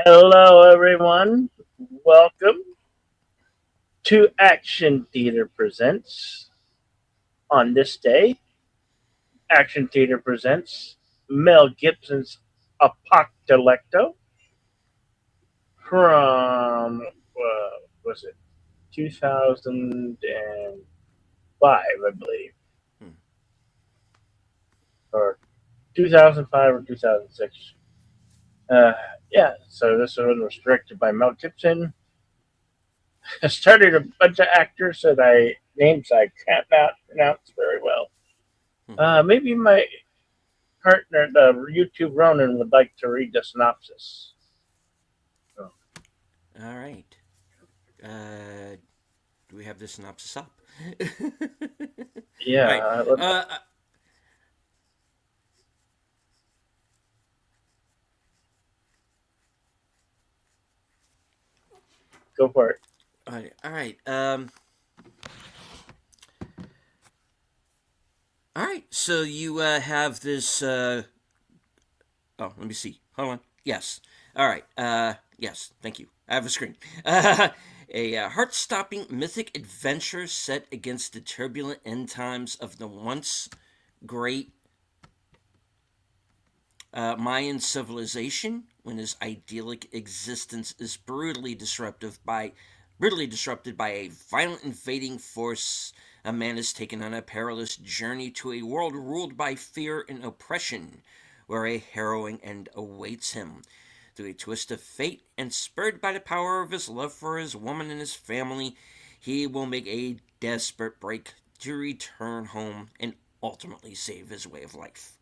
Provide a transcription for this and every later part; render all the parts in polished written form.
Hello, everyone. Welcome to Action Theater Presents. On this day, Action Theater presents Mel Gibson's Apocalypto from, was it 2005, I believe, Hmm. or 2005 or 2006. Uh, yeah, so this one was directed by Mel Gibson. I started a bunch of actors that names I can't not pronounce very well. Hmm. Maybe my partner, the YouTube Ronan, would like to read the synopsis. Oh, All right. Do we have the synopsis up? All yeah, right. go for it. All right. All right. So you have this. Oh, let me see. Hold on. Yes. All right. Yes. Thank you. I have a screen. A heart-stopping mythic adventure set against the turbulent end times of the once great Mayan civilization, when his idyllic existence is brutally disrupted by a violent invading force. A man is taken on a perilous journey to a world ruled by fear and oppression, where a harrowing end awaits him. Through a twist of fate and spurred by the power of his love for his woman and his family, he will make a desperate break to return home and ultimately save his way of life.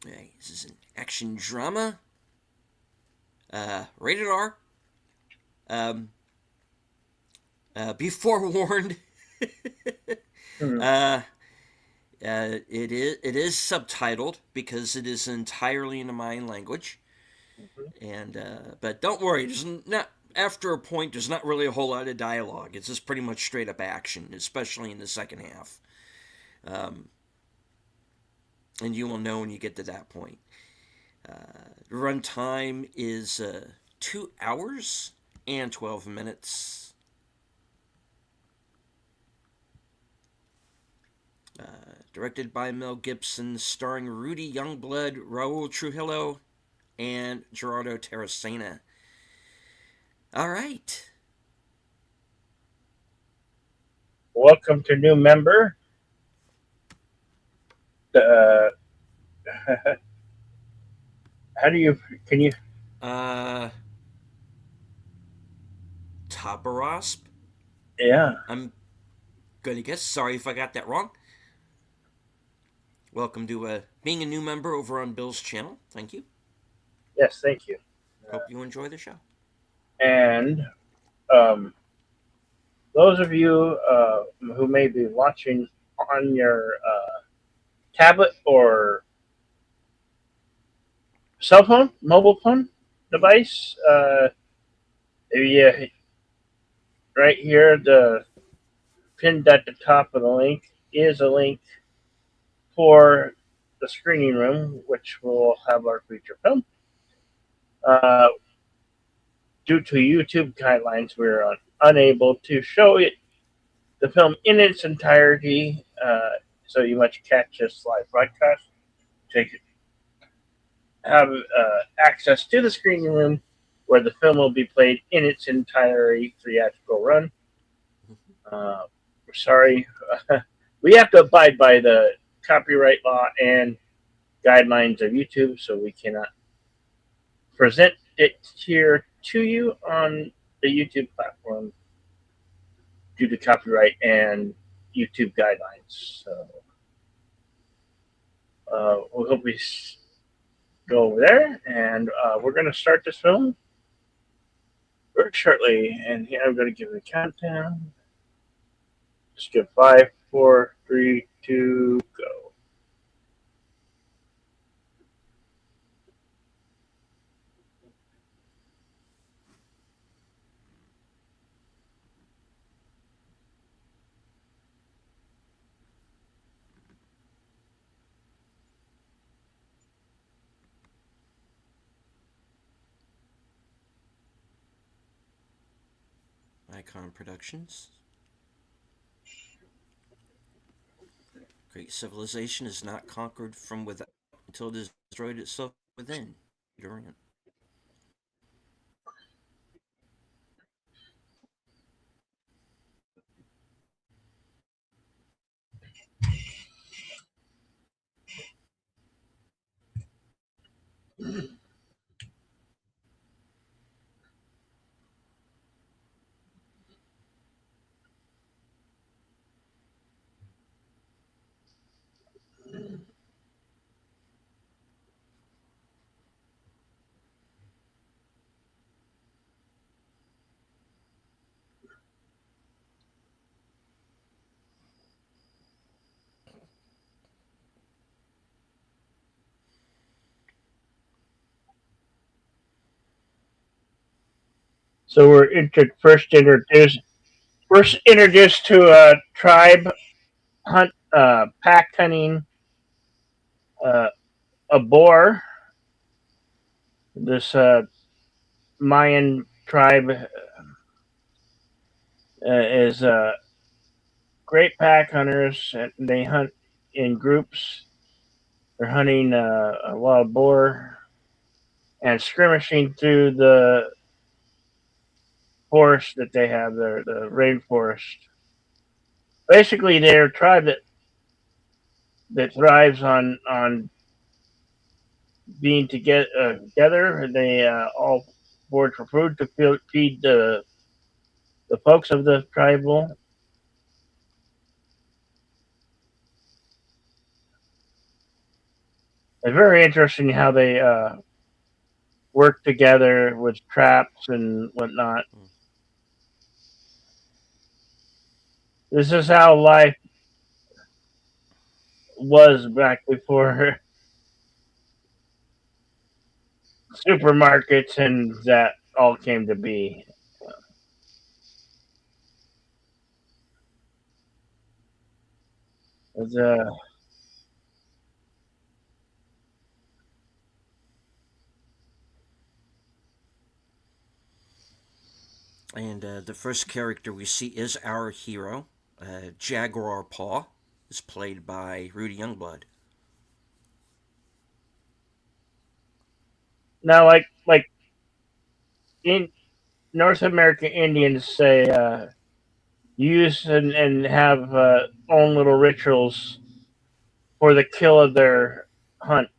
Hey, this is an action drama, rated R. Um, be forewarned. Hmm. uh, it is subtitled because it is entirely in the Mayan language, and but don't worry, there's not after a point. There's not really a whole lot of dialogue. It's just pretty much straight up action, especially in the second half. Um, and you will know when you get to that point. Runtime is 2 hours and 12 minutes. Directed by Mel Gibson, starring Rudy Youngblood, Raul Trujillo, and Gerardo Terracena. All right. Welcome to new member. Uh, how do you? Can you? Uh, Tabarasp. Yeah. I'm gonna guess. Sorry if I got that wrong. Welcome to being a new member over on Bill's channel. Thank you. Yes. Thank you. Hope you enjoy the show. And um, those of you who may be watching on your tablet or cell phone, mobile phone device, yeah, right here, the pinned at the top of the link is a link for the screening room, which will have our feature film. Uh, Due to YouTube guidelines, we're unable to show it the film in its entirety, so you must catch this live broadcast to have access to the screening room where the film will be played in its entirety theatrical run. Uh, we're sorry. We have to abide by the copyright law and guidelines of YouTube, so we cannot present it here to you on the YouTube platform due to copyright and YouTube guidelines. So we hope we go over there, and we're going to start this film very shortly. And here I'm going to give the countdown. Just give five, four, three, two, go. Icon Productions. Great civilization is not conquered from without until it has destroyed itself within. Durant. So we're first introduced to a tribe pack hunting uh, a boar. This Mayan tribe is great pack hunters. And they hunt in groups. They're hunting a wild boar and skirmishing through the forest that they have there, the rainforest. Basically, they're a tribe that thrives on being together. They all forage for food to feed the folks of the tribal. It's very interesting how they work together with traps and whatnot. Mm. This is how life was back before supermarkets and that all came to be. It's, And the first character we see is our hero, Jaguar Paw, is played by Rudy Youngblood. now, like in North American Indians say, use and have own little rituals for the kill of their hunt.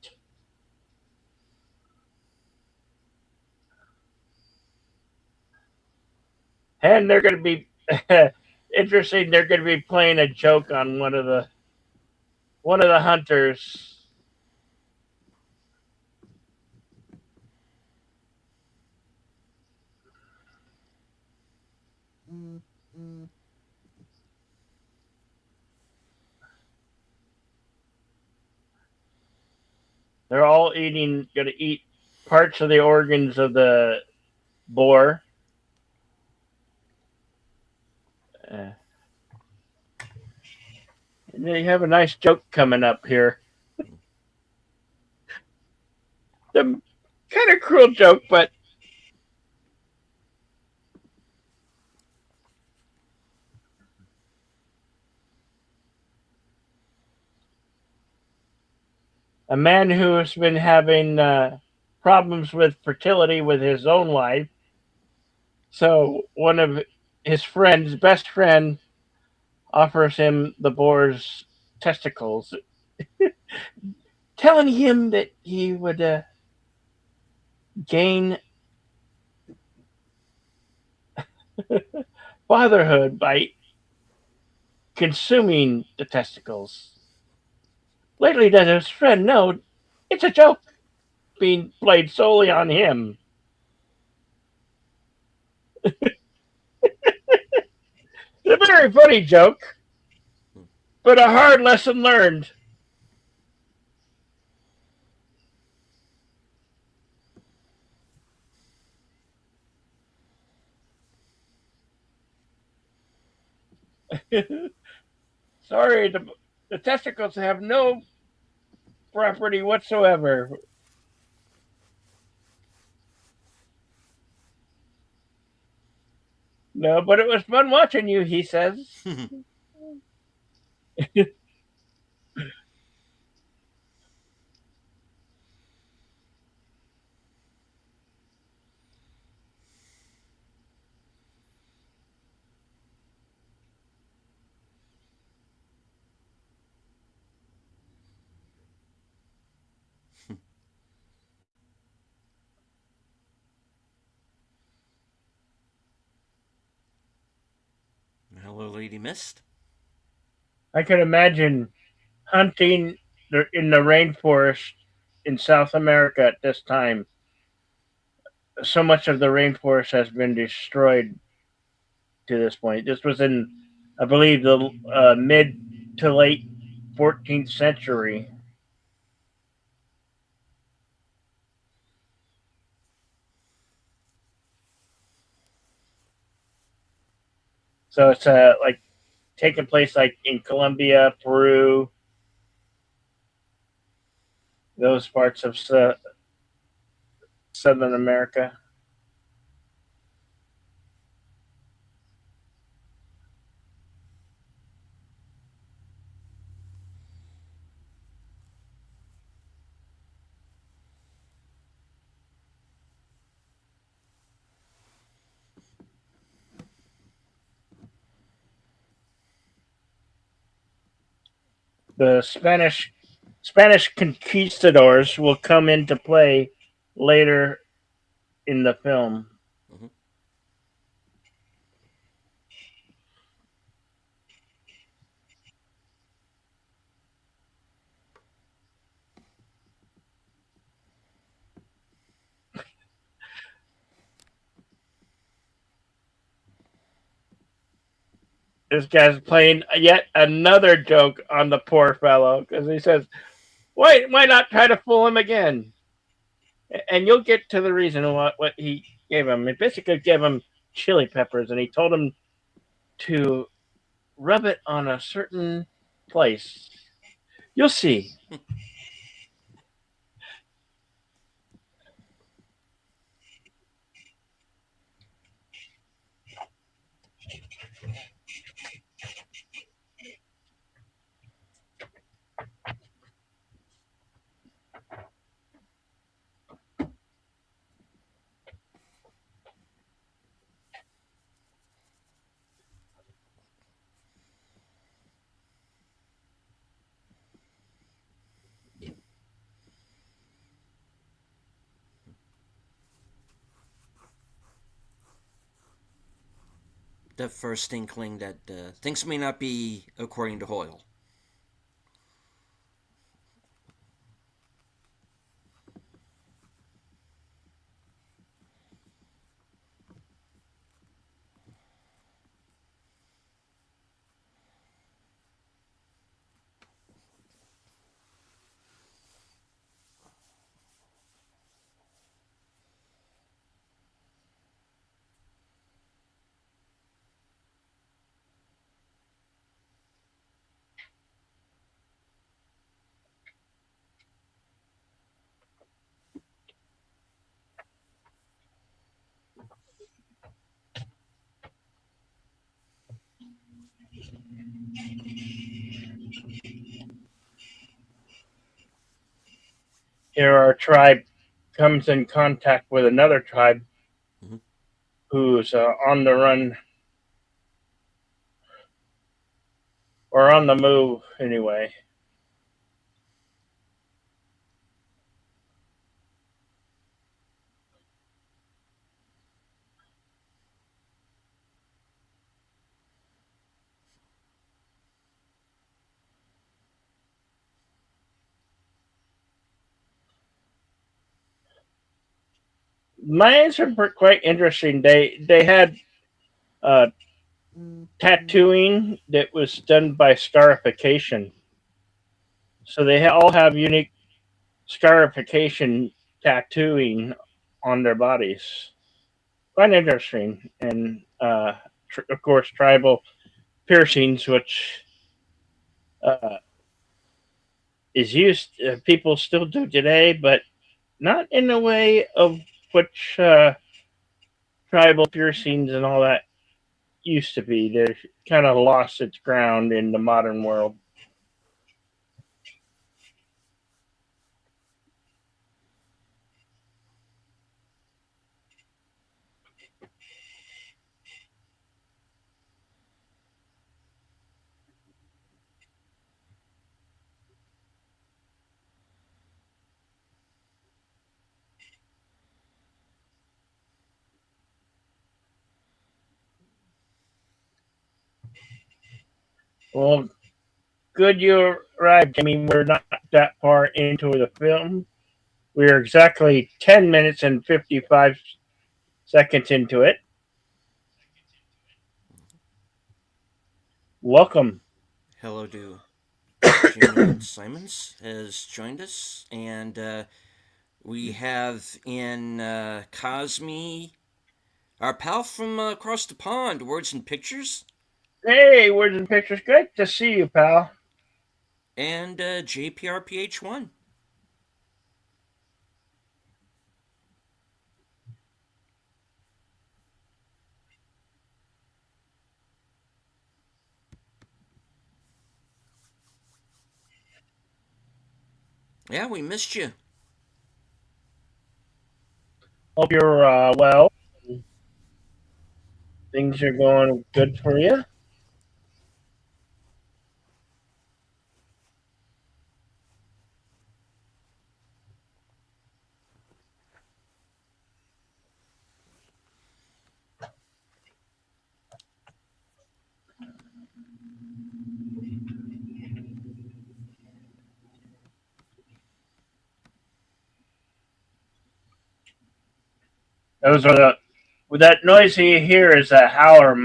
And they're going to be interesting. They're going to be playing a joke on one of the hunters. They're all going to eat parts of the organs of the boar. Uh, and they have a nice joke coming up here. The kind of cruel joke, but a man who has been having problems with fertility with his own wife. So one of his friends, best friend, offers him the boar's testicles, telling him that he would gain fatherhood by consuming the testicles. Lately, does his friend know it's a joke being played solely on him? It's a very funny joke, but a hard lesson learned. Sorry, the testicles have no property whatsoever. No, but it was fun watching you, he says. Hello, Lady Mist. I could imagine hunting in the rainforest in South America at this time. So much of the rainforest has been destroyed to this point. This was in, I believe, the mid to late 14th century. So it's like taking place like in Colombia, Peru, those parts of Southern America. The Spanish conquistadors will come into play later in the film. Mhm. This guy's playing yet another joke on the poor fellow because he says, why not try to fool him again?" And you'll get to the reason what he gave him. He basically gave him chili peppers, and he told him to rub it on a certain place. You'll see. The first inkling that things may not be according to Hoyle. Here, our tribe comes in contact with another tribe Mhm. who's on the run or on the move anyway. Mines are quite interesting. They had uh, tattooing that was done by scarification, so they all have unique scarification tattooing on their bodies. Quite interesting, and of course, tribal piercings, which uh, is used, people still do today, but not in the way of which tribal piercings and all that used to be. They kind of lost its ground in the modern world. Well, good you arrived, Jamie. We're not that far into the film. We're exactly 10 minutes and 55 seconds into it. Welcome. Hello to Jamie Simons has joined us, and we have in Cosme, our pal from across the pond, Words and Pictures, Hey, words and pictures. Good to see you, pal. and JPRPH1. Yeah, we missed you. Hope you're well. Things are going good for you. Those are the that noise you hear is a howler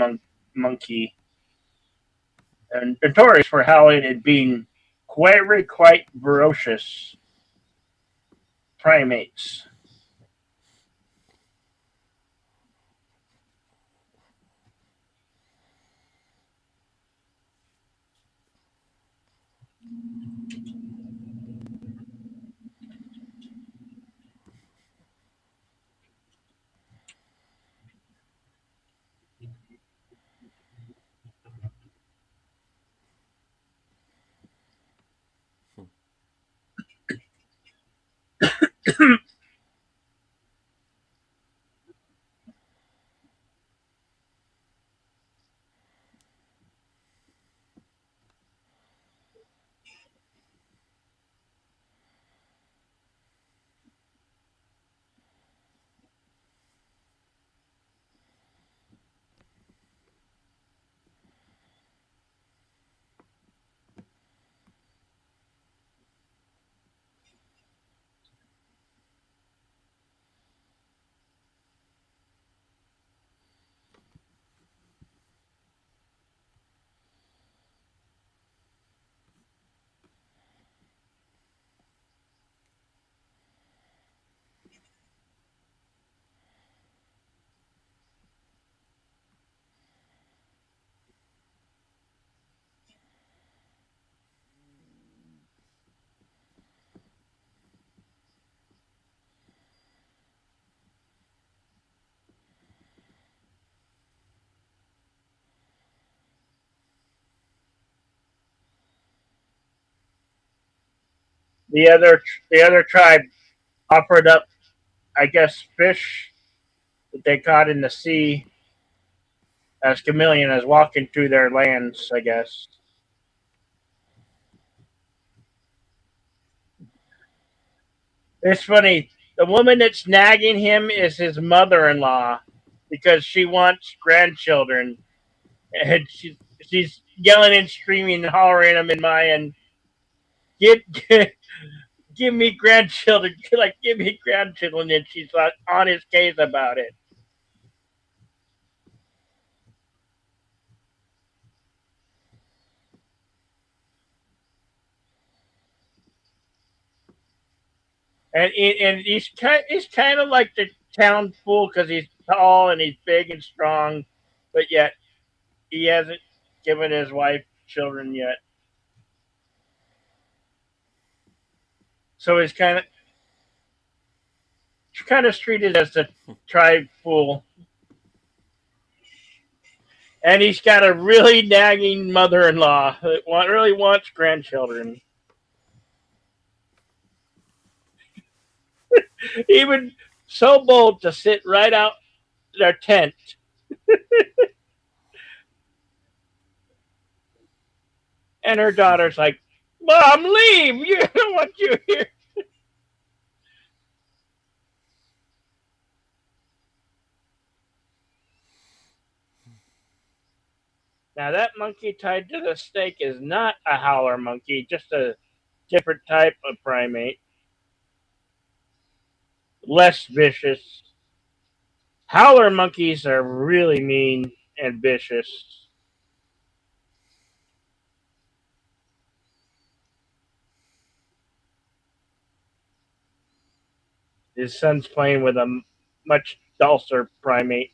monkey, and notorious for howling and being quite ferocious primates. The other tribe offered up, I guess, fish that they caught in the sea as chameleon is walking through their lands. I guess it's funny. The woman that's nagging him is his mother-in-law because she wants grandchildren, and she's yelling and screaming and hollering him in Mayan, get give me grandchildren, like give me grandchildren, and she's like on his case about it. And he's kind of like the town fool because he's tall and he's big and strong, but yet he hasn't given his wife children yet. So he's kind of treated as the tribe fool. And he's got a really nagging mother-in-law that really wants grandchildren. Even so bold to sit right out their tent. And her daughter's like, Mom, leave! You don't want you here. Now that monkey tied to the stake is not a howler monkey, just a different type of primate. Less vicious. Howler monkeys are really mean and vicious. His son's playing with a much dulcer primate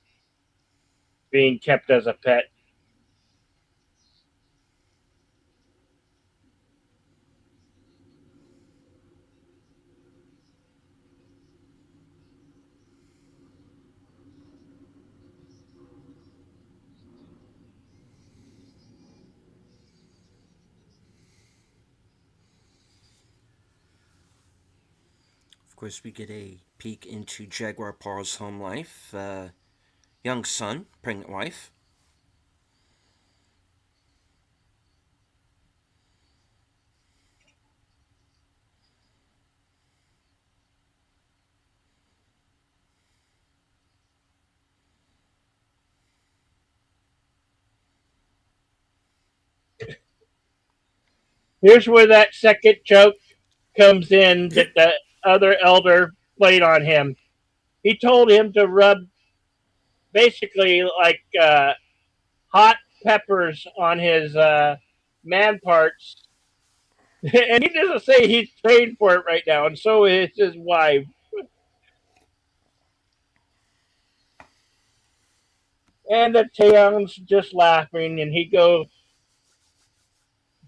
being kept as a pet. Of course, we get a peek into Jaguar Paul's home life. Young son, pregnant wife. Here's where that second joke comes in that the other elder played on him. He told him to rub basically like hot peppers on his man parts. And he doesn't say he's trained for it right now, and so is his wife. And the Taeyong's just laughing, and he goes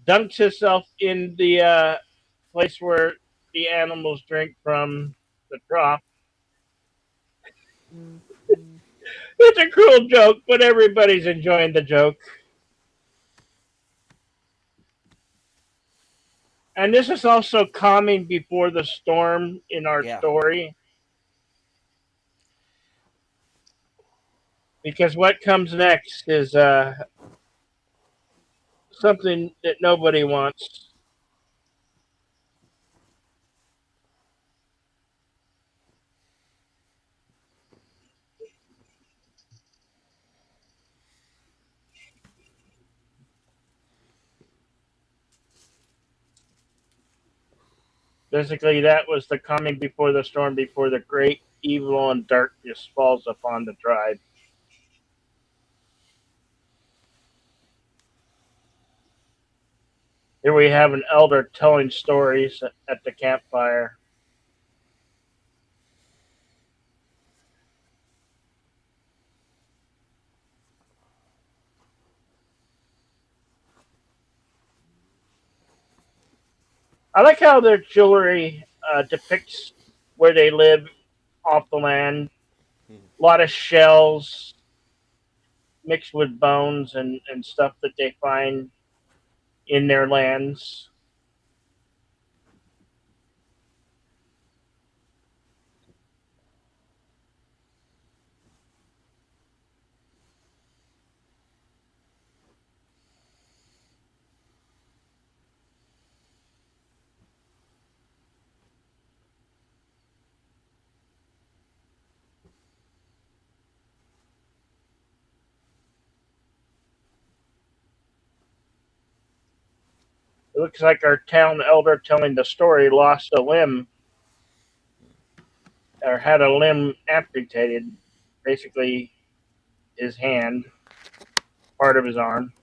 dunks himself in the place where the animals drink from the trough. It's a cruel joke, but everybody's enjoying the joke. And this is also calming before the storm in our Yeah. story, because what comes next is something that nobody wants. Basically, that was the coming before the storm, before the great evil and darkness falls upon the tribe. Here we have an elder telling stories at the campfire. I like how their jewelry depicts where they live off the land. A lot of shells mixed with bones and stuff that they find in their lands. It looks like our town elder telling the story lost a limb or had a limb amputated, basically his hand, part of his arm.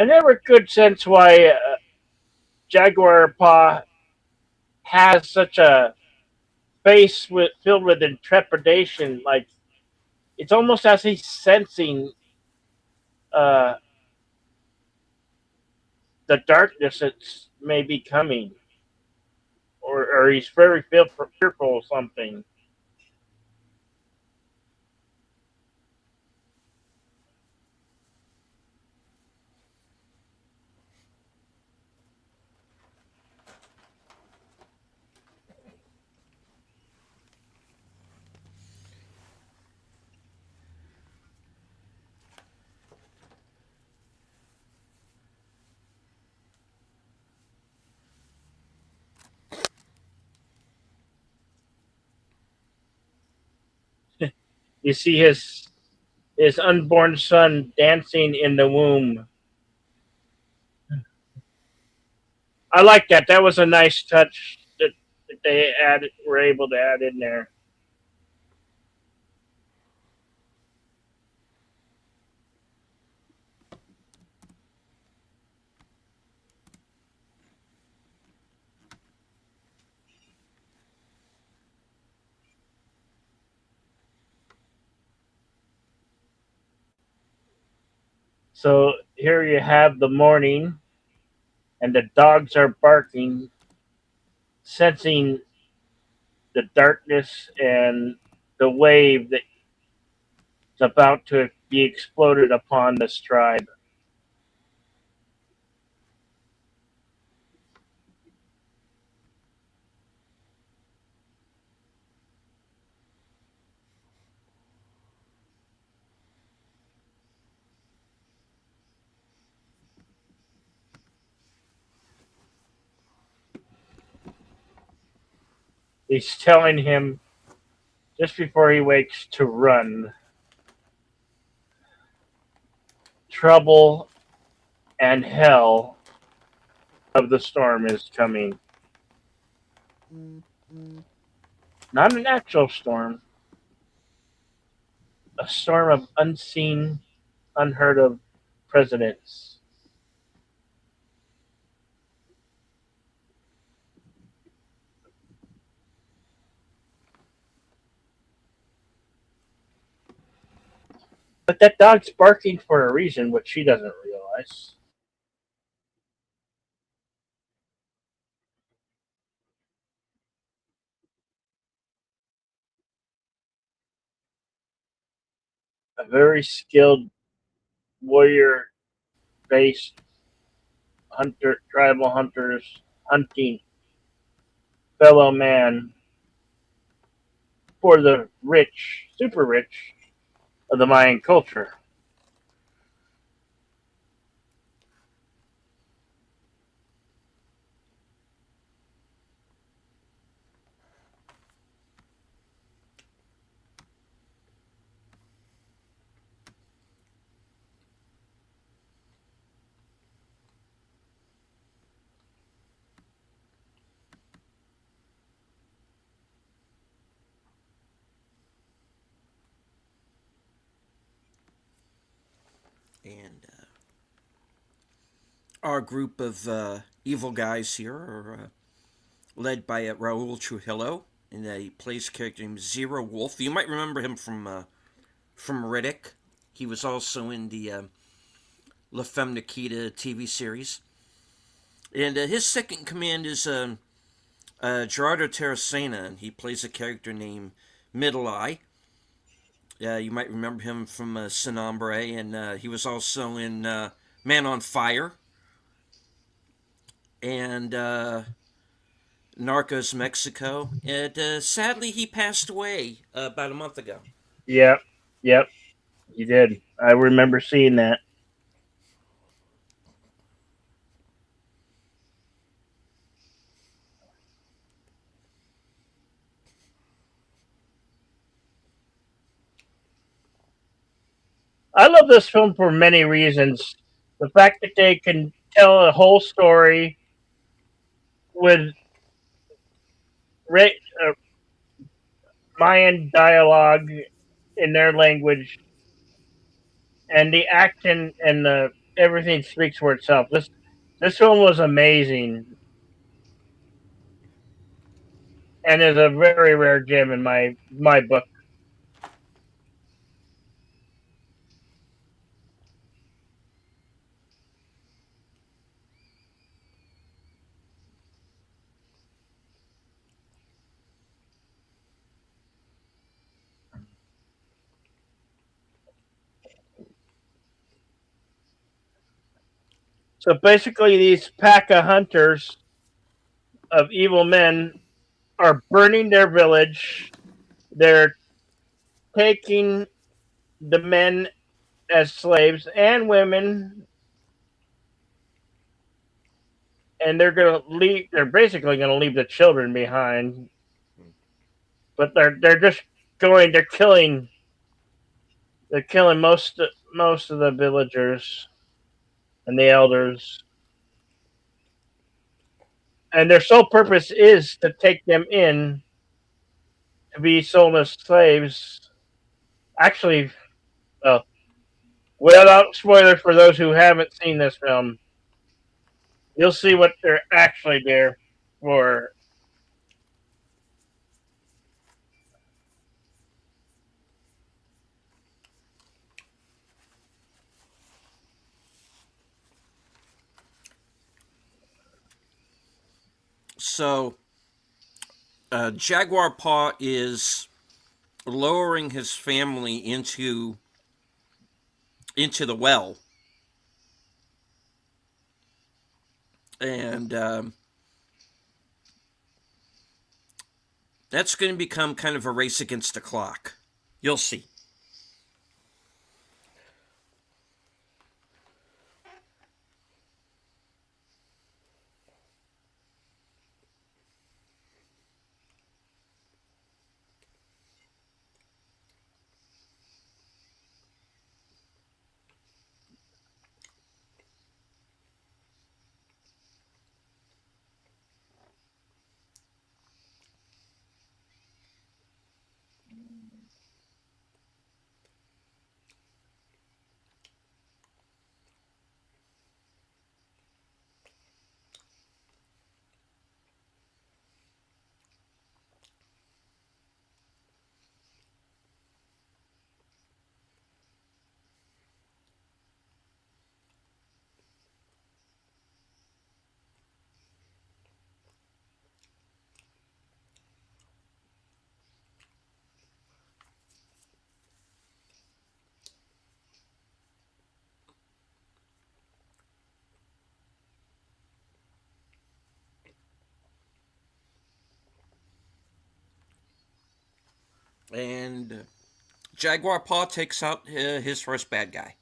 I never could sense why Jaguar Paw has such a face filled with intrepidation. Like it's almost as he's sensing uh, the darkness that's maybe coming, or he's very fearful of something. You see his unborn son dancing in the womb. I like that. That was a nice touch that they were able to add in there. So here you have the morning, and the dogs are barking, sensing the darkness and the wave that's about to be exploded upon this tribe. He's telling him just before he wakes to run. Trouble and hell of the storm is coming. Not an actual storm, a storm of unseen, unheard of presidents. But that dog's barking for a reason, which she doesn't realize. A very skilled warrior based tribal hunters hunting fellow man for the rich, super rich of the Mayan culture. And our group of evil guys here are led by Raul Trujillo, and he plays a character named Zero Wolf. You might remember him from Riddick. He was also in the La Femme Nikita TV series. And his second command is Gerardo Terracena, and he plays a character named Middle Eye. You might remember him from Sin Hombre, and he was also in Man on Fire and Narcos Mexico. And sadly, he passed away about a month ago. Yep, yep, you did. I remember seeing that. I love this film for many reasons. The fact that they can tell a whole story with uh, Mayan dialogue in their language, and the action and the everything speaks for itself. This film was amazing and is a very rare gem in my book. So basically, these pack of hunters of evil men are burning their village. They're taking the men as slaves and women, and they're going to leave. They're basically going to leave the children behind, but they're just going. They're killing most of the villagers and the elders, and their sole purpose is to take them in to be sold as slaves. Actually, uh, without spoilers for those who haven't seen this film, you'll see what they're actually there for. So, Jaguar Paw is lowering his family into the well, and that's going to become kind of a race against the clock. You'll see. And Jaguar Paw takes out his first bad guy.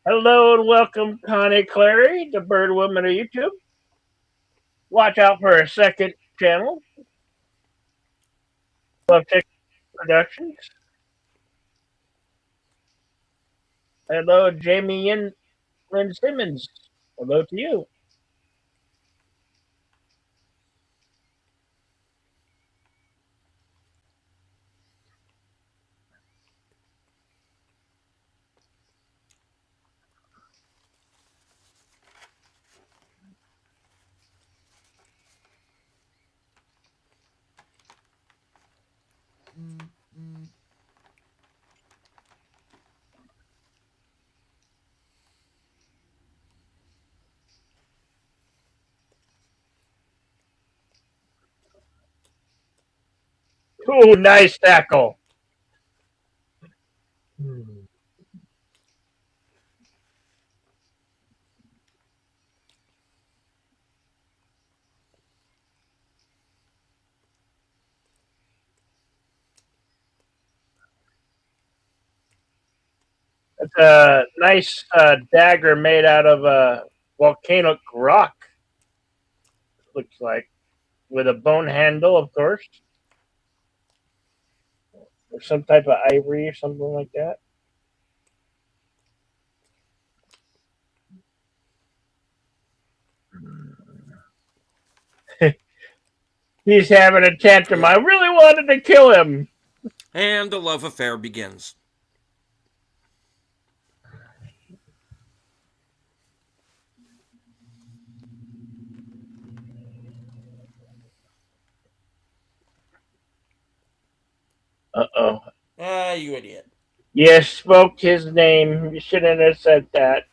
Hello and welcome, Connie Clary, the Bird Woman of YouTube. Watch out for a second channel, Love Tech Productions. Hello, Jamie and Lynn Simmons. Hello to you. Ooh, nice tackle. It's a nice dagger made out of volcanic rock. Looks like with a bone handle, of course, or some type of ivory or something like that. He's having a tantrum. I Yeah. really wanted to kill him. And the love affair begins. Uh-oh. Ah, you idiot. You spoke his name. You shouldn't have said that.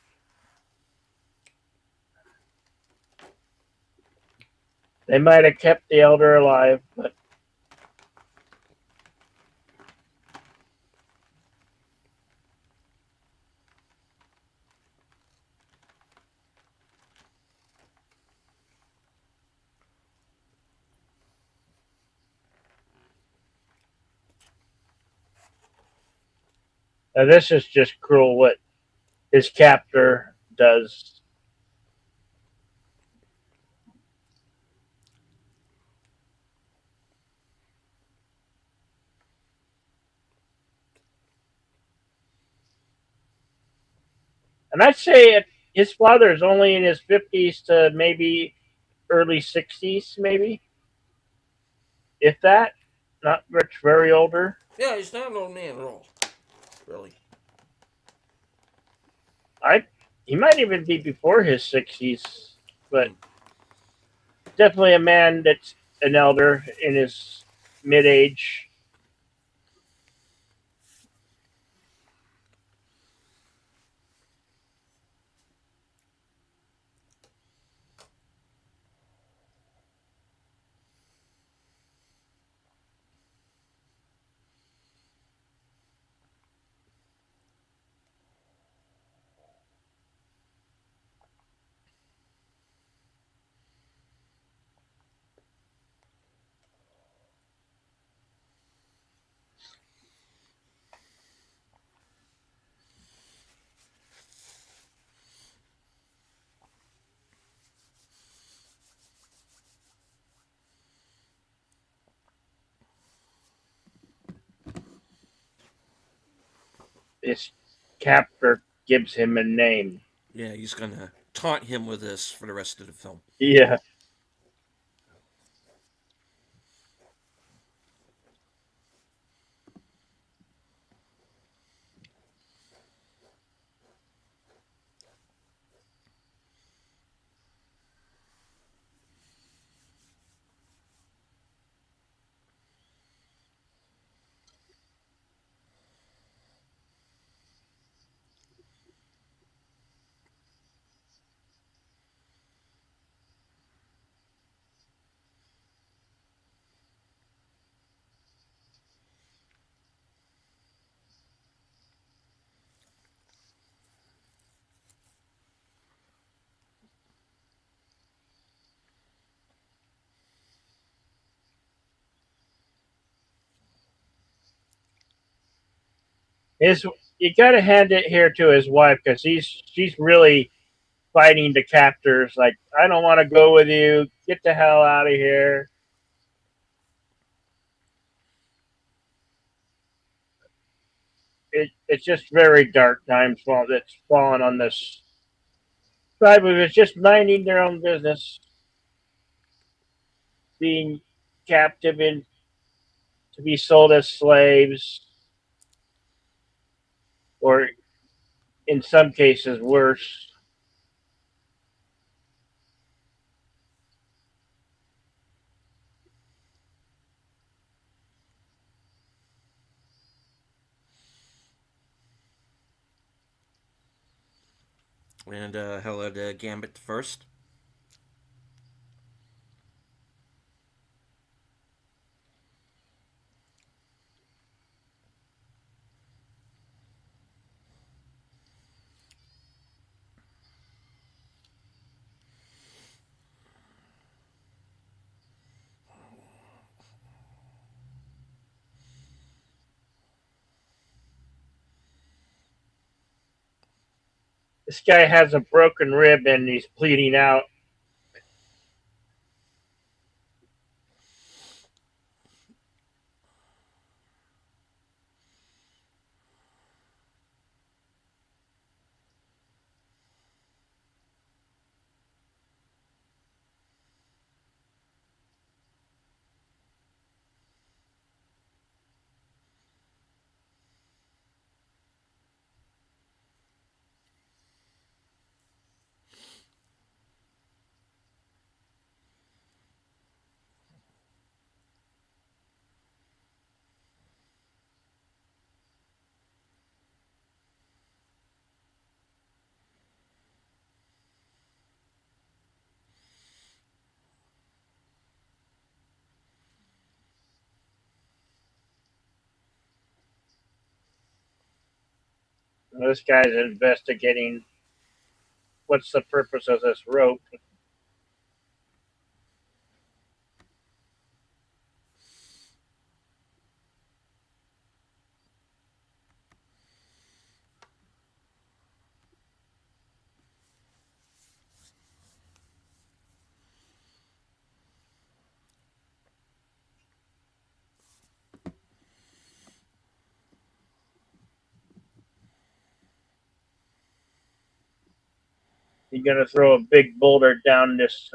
They might have kept the elder alive, but this is just cruel what his captor does. And I'd say his father is only in his 50s to maybe early 60s, maybe, if that. Not much, very older. Yeah, he's not an old man at all. Really. I He might even be before his 60s, but Hmm. definitely a man that's an elder in his mid age. His captor gives him a name. Yeah, he's gonna taunt him with this for the rest of the film. Yeah. His You got to hand it here to his wife because she's really fighting the captors. Like, I don't want to go with you. Get the hell out of here. It's just very dark times while that's falling on this tribe who is just minding their own business, being captive and to be sold as slaves, or in some cases worse. And hello to Gambit first. This guy has a broken rib and he's bleeding out. This guy's investigating what's the purpose of this rope. He's gonna throw a big boulder down this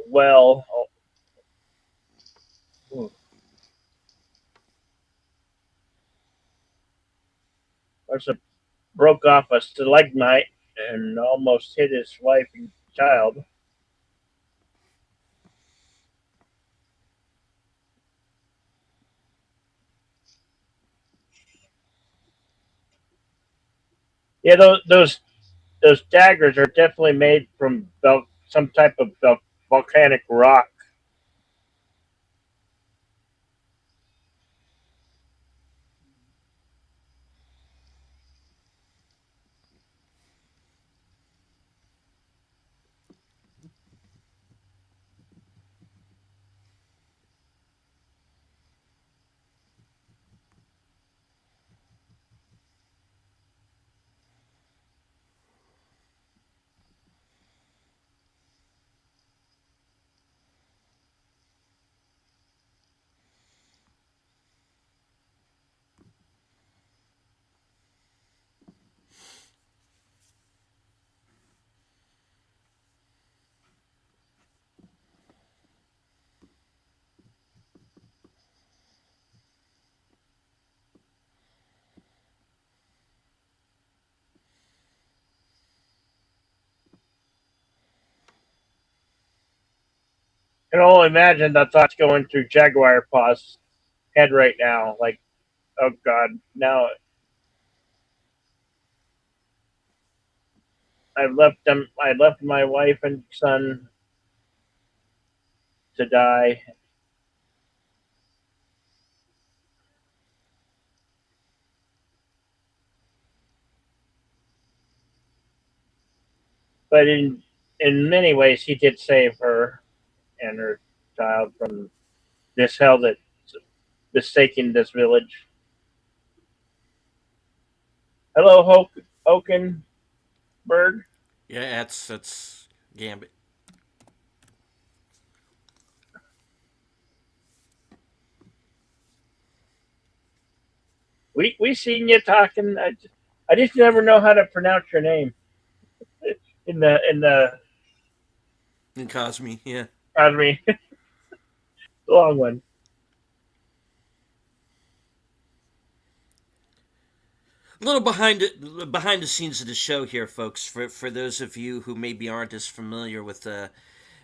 well. Oh, there's a broke off a stalagmite and almost hit his wife and child. Yeah, those daggers are definitely made from some type of volcanic rock. I can only imagine the thoughts going through Jaguar Paw's head right now. Like, oh God, now I've left them. I left my wife and son to die. But in many ways, he did save her and her child from this hell that's mistaken this village. Hello, Hokenberg. Yeah, that's Gambit. We seen you talking. I just never know how to pronounce your name in the And Cosme, yeah. I mean the long one. A little behind the scenes of the show here, folks. For those of you who maybe aren't as familiar with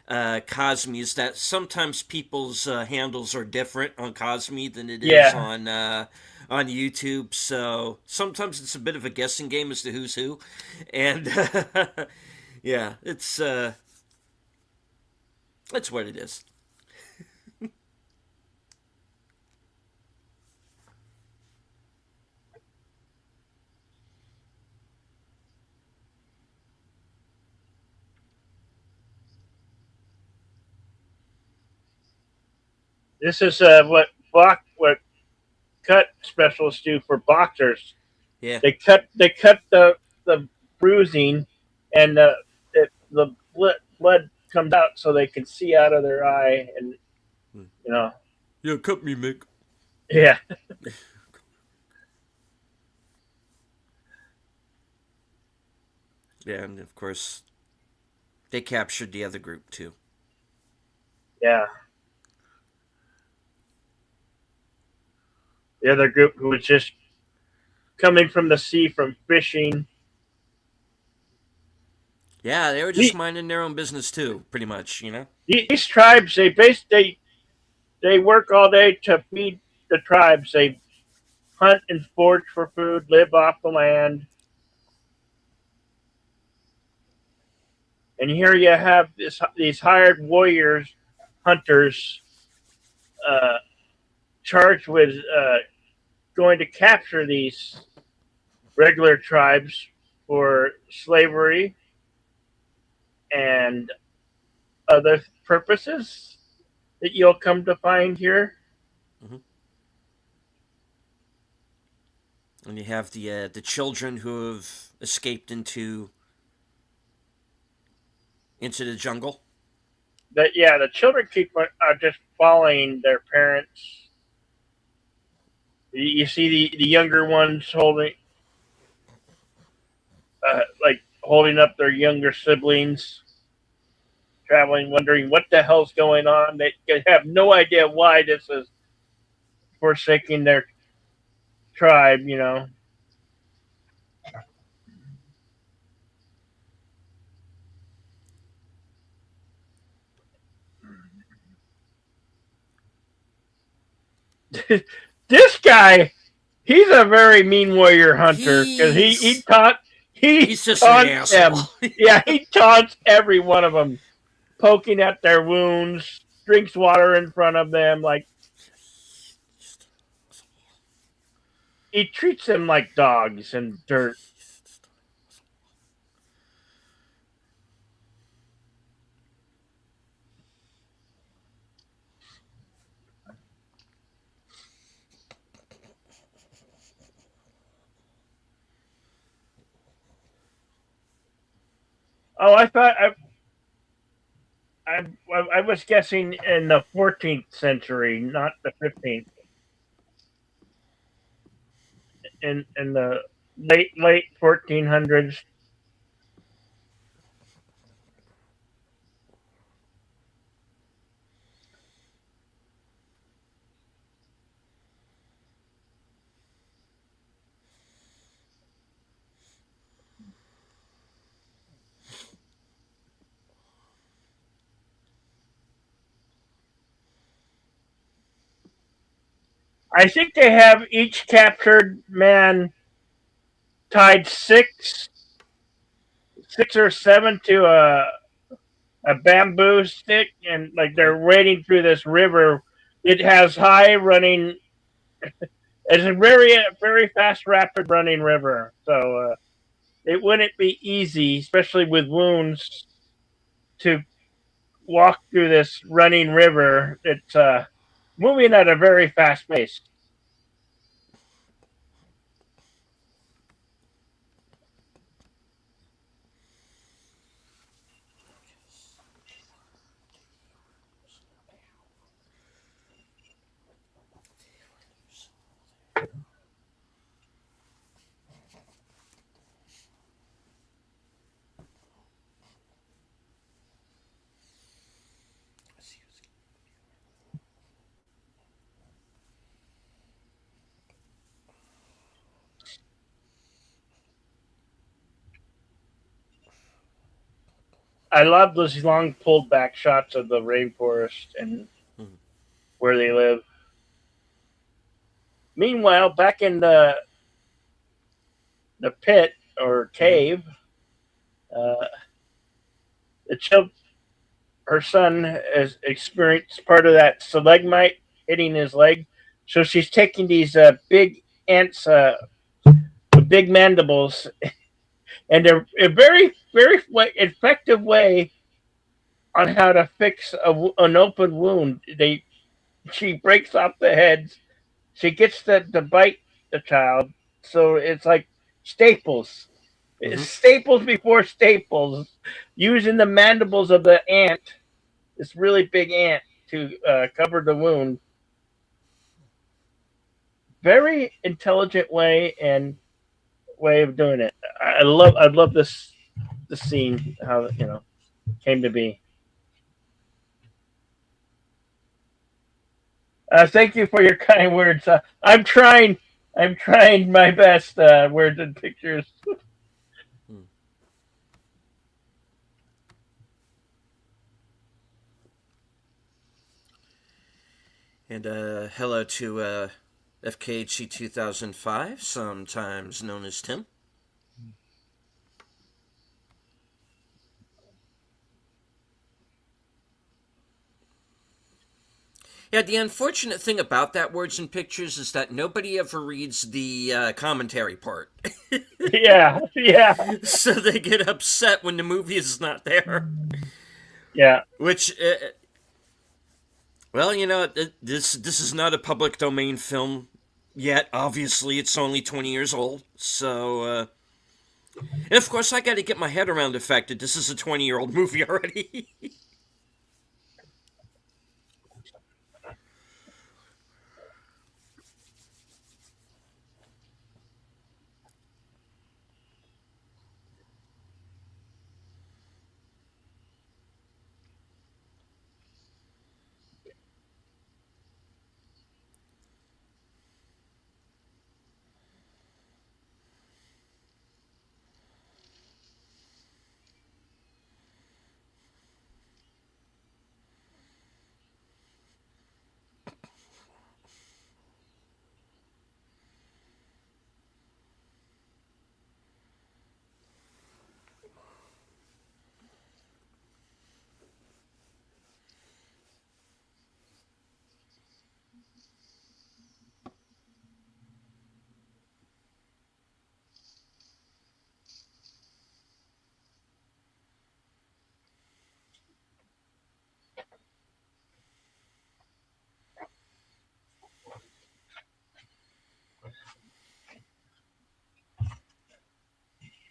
Cosme, is that sometimes people's handles are different on Cosme than it is Yeah, on YouTube. So sometimes it's a bit of a guessing game as to who's who, and yeah, it's what it is. this is what cut specialists do for boxers. Yeah, They cut the bruising and the blood comes out so they can see out of their eye, and you know, Yeah, cut me, Mick. yeah, Yeah, and of course they captured the other group too. yeah. The other group who was just coming from the sea from fishing. Yeah, they were just The, minding their own business too, pretty much. You know. these tribes, they work all day to feed the tribes. They hunt and forage for food, live off the land, and here you have these hired warriors, hunters, uh, charged with going to capture these regular tribes for slavery and other purposes that you'll come to find here. Hmm. And you have the children who have escaped into the jungle. That yeah, the children keep just following their parents. You see the younger ones holding up their younger siblings, traveling, wondering what the hell's going on. They have no idea why this is forsaking their tribe. You know, this guy, he's a very mean warrior hunter because He's he he's just an taunts asshole. them. Yeah, he taunts every one of them, poking at their wounds, drinks water in front of them, like he treats them like dogs and dirt. Oh, I, I was guessing in the 14th century, not the 15th. In the late 1400s. I think they have each captured man tied six or seven to a bamboo stick, and like Uh-huh. they're wading through this river. It has high running. It's a very fast, rapid running river. So it wouldn't be easy, especially with wounds, to walk through this running river. It's moving at a very fast pace. I love those long pulled back shots of the rainforest and Mhm. where they live. Meanwhile, back in the pit or Mhm. cave, uh, the child, her son has experienced part of that stalagmite hitting his leg, so she's taking these big ants, with big mandibles, and they're a very effective way on how to fix an open wound. They She breaks off the heads. She gets to bite the child, so it's like staples. Mm-hmm. Staples before staples, using the mandibles of the ant, this really big ant, to cover the wound. Very intelligent way of doing it. I love this scene, how came to be. Thank you for your kind words. I'm trying my best. Words and pictures. Mm. And hello to FKHC 2005, sometimes known as Tim. Yeah, the unfortunate thing about that words and pictures is that nobody ever reads the commentary part. Yeah, yeah, So they get upset when the movie is not there. yeah. Which, well, this is not a public domain film yet. Obviously, it's only 20 years old. So, and of course, I got to get my head around the fact that this is a 20-year-old movie already.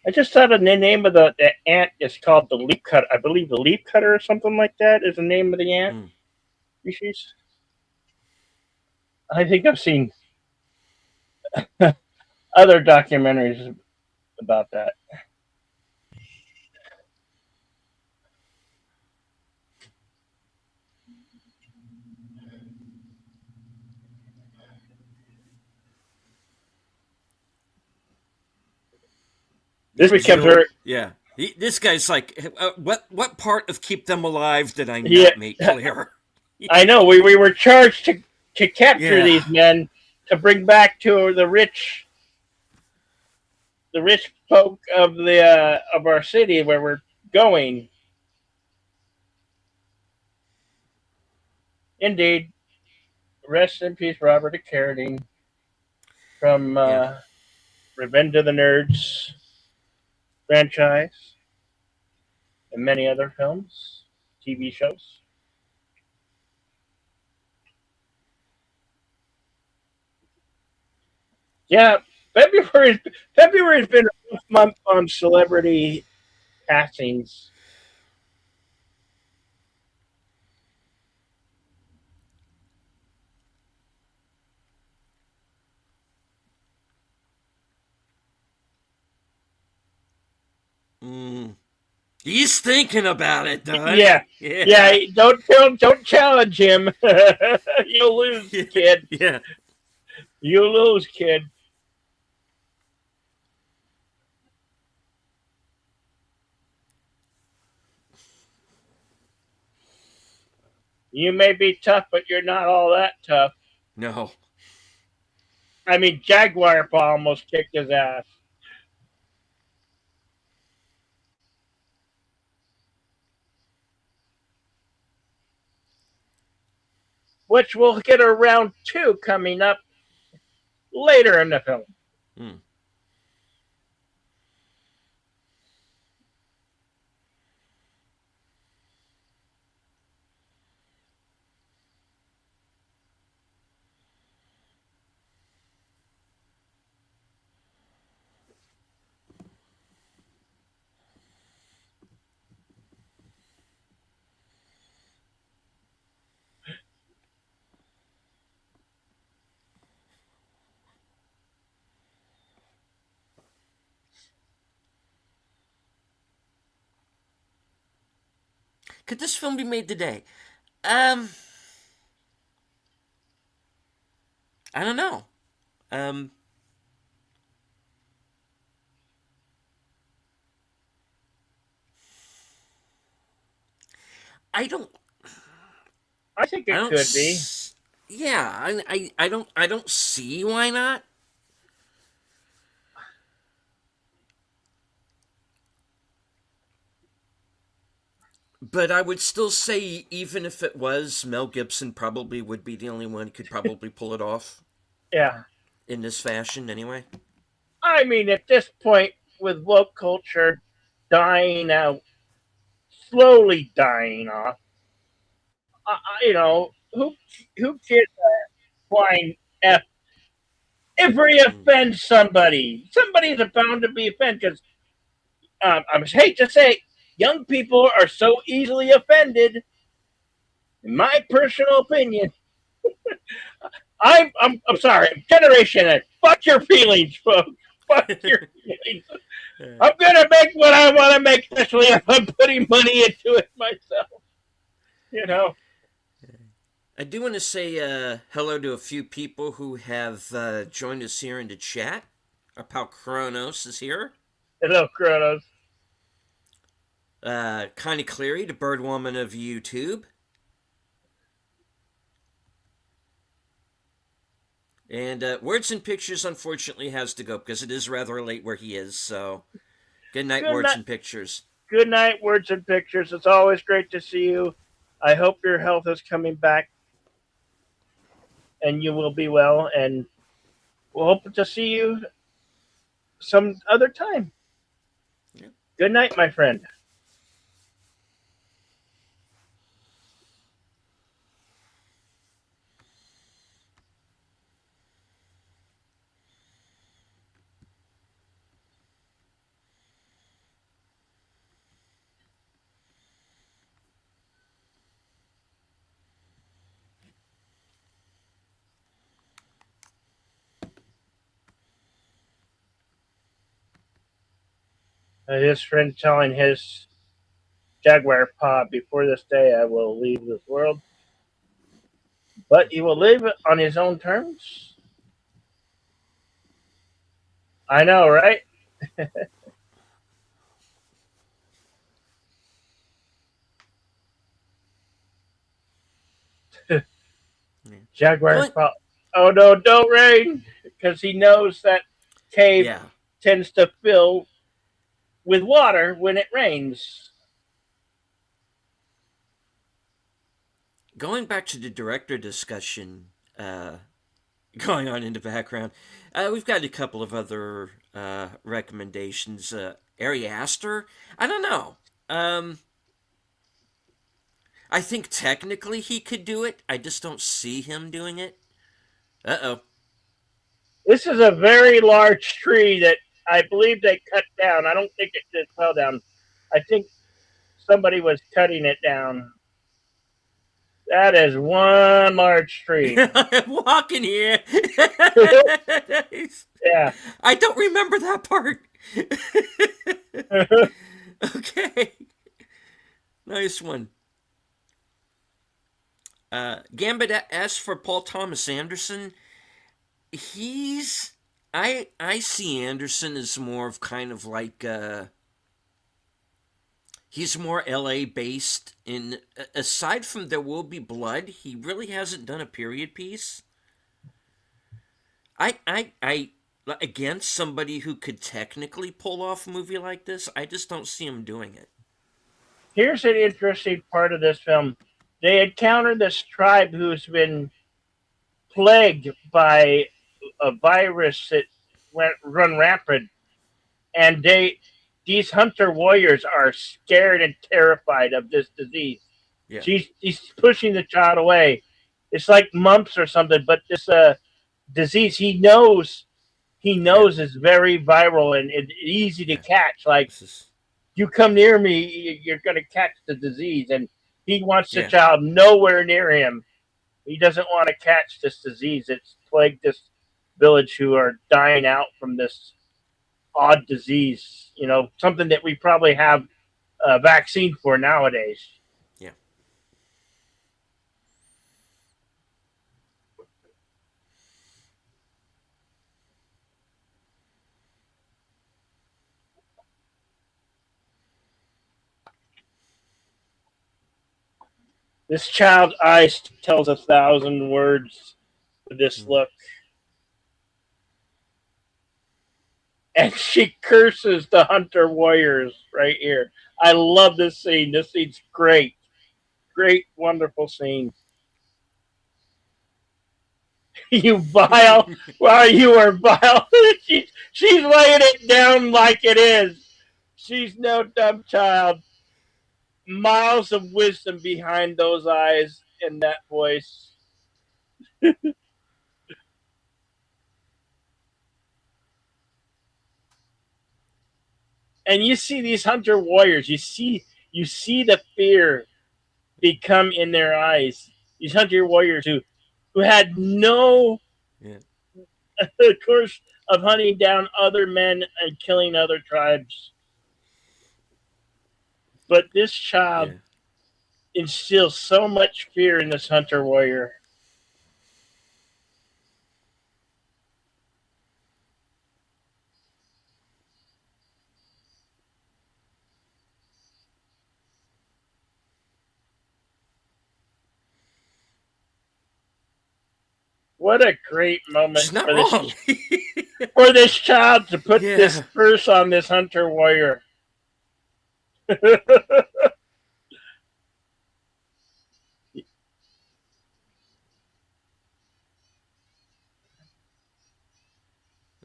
I just saw the name of the ant is called the leaf cutter. I believe the leaf cutter or something like that is the name of the ant Mm. species. I think I've seen other documentaries about that. This becomes Jill, her. yeah. This guy's like, what part of keep them alive did I Yeah, not make clear? I know. We were charged to capture Yeah, these men to bring back to the rich folk of our city where we're going. Indeed, rest in peace, Robert Carradine from yeah, Revenge of the Nerds franchise and many other films, TV shows. Yeah, February February's been a rough month on celebrity passings. mm. He's thinking about it, Doug. Yeah, yeah. Yeah, Don't challenge him. You'll lose, yeah, kid. yeah. You'll lose, kid. You may be tough, but you're not all that tough. No, I mean, Jaguar Paw almost kicked his ass, which we'll get a round two coming up later in the film. mm. Could this film be made today? Um, I don't know. Um, I don't. I think I it don't. could be. Yeah, I don't. I don't see why not. But I would still say, even if it was, Mel Gibson probably would be the only one who could probably pull it off Yeah. in this fashion, anyway. I mean, at this point, with woke culture dying out, slowly dying off, who cares flying F if we Mm. offend somebody? Somebody's bound to be offended because I hate to say, young people are so easily offended. In my personal opinion, I'm sorry, Generation X. Fuck your feelings, folks. Fuck your feelings. I'm gonna make what I want to make, especially if I'm putting money into it myself. You know. I do want to say hello to a few people who have joined us here in the chat. Our pal Kronos is here. Hello, Kronos. Connie Cleary, the bird woman of YouTube. And Words and Pictures, unfortunately, has to go because it is rather late where he is. So, good night, Good Words night. and Pictures. Good night, words and pictures. It's always great to see you. I hope your health is coming back and you will be well. And we'll hope to see you some other time. Yeah. Good night, my friend. His friend telling his jaguar paw, before this day I will leave this world. But he will live on his own terms. I know, right? Yeah. Jaguar's Going. paw. Oh no, don't rain! Because he knows that cave Yeah. tends to fill with water when it rains. Going back to the director discussion going on in the background, we've got a couple of other recommendations. Ari Aster, I don't know. I think technically he could do it. I just don't see him doing it. Uh oh. This is a very large tree that I believe they cut down. I don't think it just fell down. I think somebody was cutting it down. That is one large tree. I'm walking here. Yeah. I don't remember that part. Okay. Nice one. Gambit S for Paul Thomas Anderson. He's I see Anderson as more of kind of like he's more LA based in aside from There Will Be Blood, he really hasn't done a period piece. I again somebody who could technically pull off a movie like this, I just don't see him doing it. Here's an interesting part of this film. They encounter this tribe who's been plagued by a virus that went run rampant, and these hunter warriors are scared and terrified of this disease. Yeah. He's pushing the child away. It's like mumps or something, but this disease he Yeah. knows is very viral and easy to Yeah. catch. Like This is you come near me, you're going to catch the disease, and he wants the yeah. child nowhere near him. He doesn't want to catch this disease. It's plagued this village who are dying out from this odd disease. Something that we probably have a vaccine for nowadays. This child's eyes tells 1,000 words with this Mm. look. And she curses the hunter warriors right here. I love this scene. This scene's great. Great, wonderful scene. You vile, well, you are vile. She's laying it down like it is. She's no dumb child. Miles of wisdom behind those eyes and that voice. And you see these hunter warriors. You see the fear become in their eyes. These hunter warriors who had no Yeah. course of hunting down other men and killing other tribes. But this child Yeah. instills so much fear in this hunter warrior. What a great moment She's not wrong. for this child to put this Yeah. curse on this hunter warrior.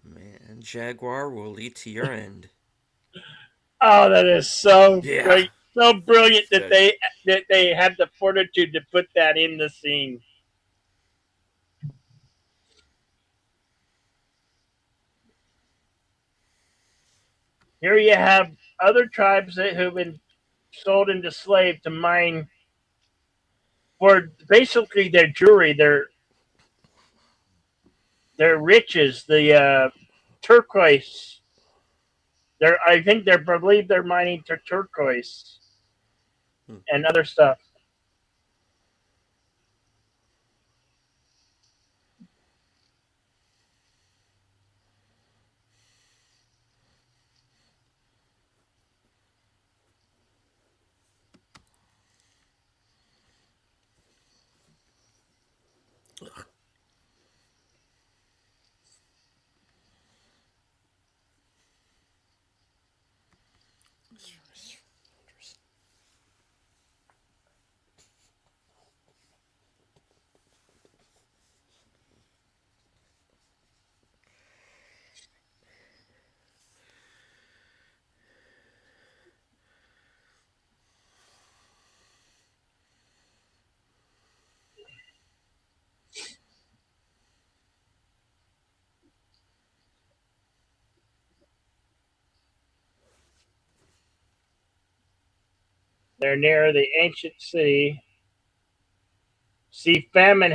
Man, Jaguar will lead to your end. Oh, that is so Yeah. great, so brilliant that Good. they had the fortitude to put that in the scene. Here you have other tribes that have been sold into slave to mine for basically their jewelry, their riches, the turquoise. I think they're believe they're mining turquoise Hmm. and other stuff. They're near the ancient city. See, famine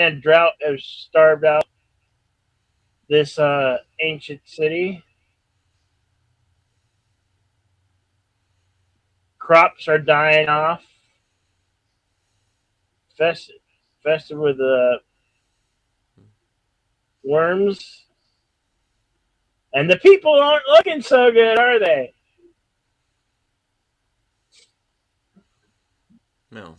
and drought have starved out this ancient city. Crops are dying off, fest, fested with worms, and the people aren't looking so good, are they? No.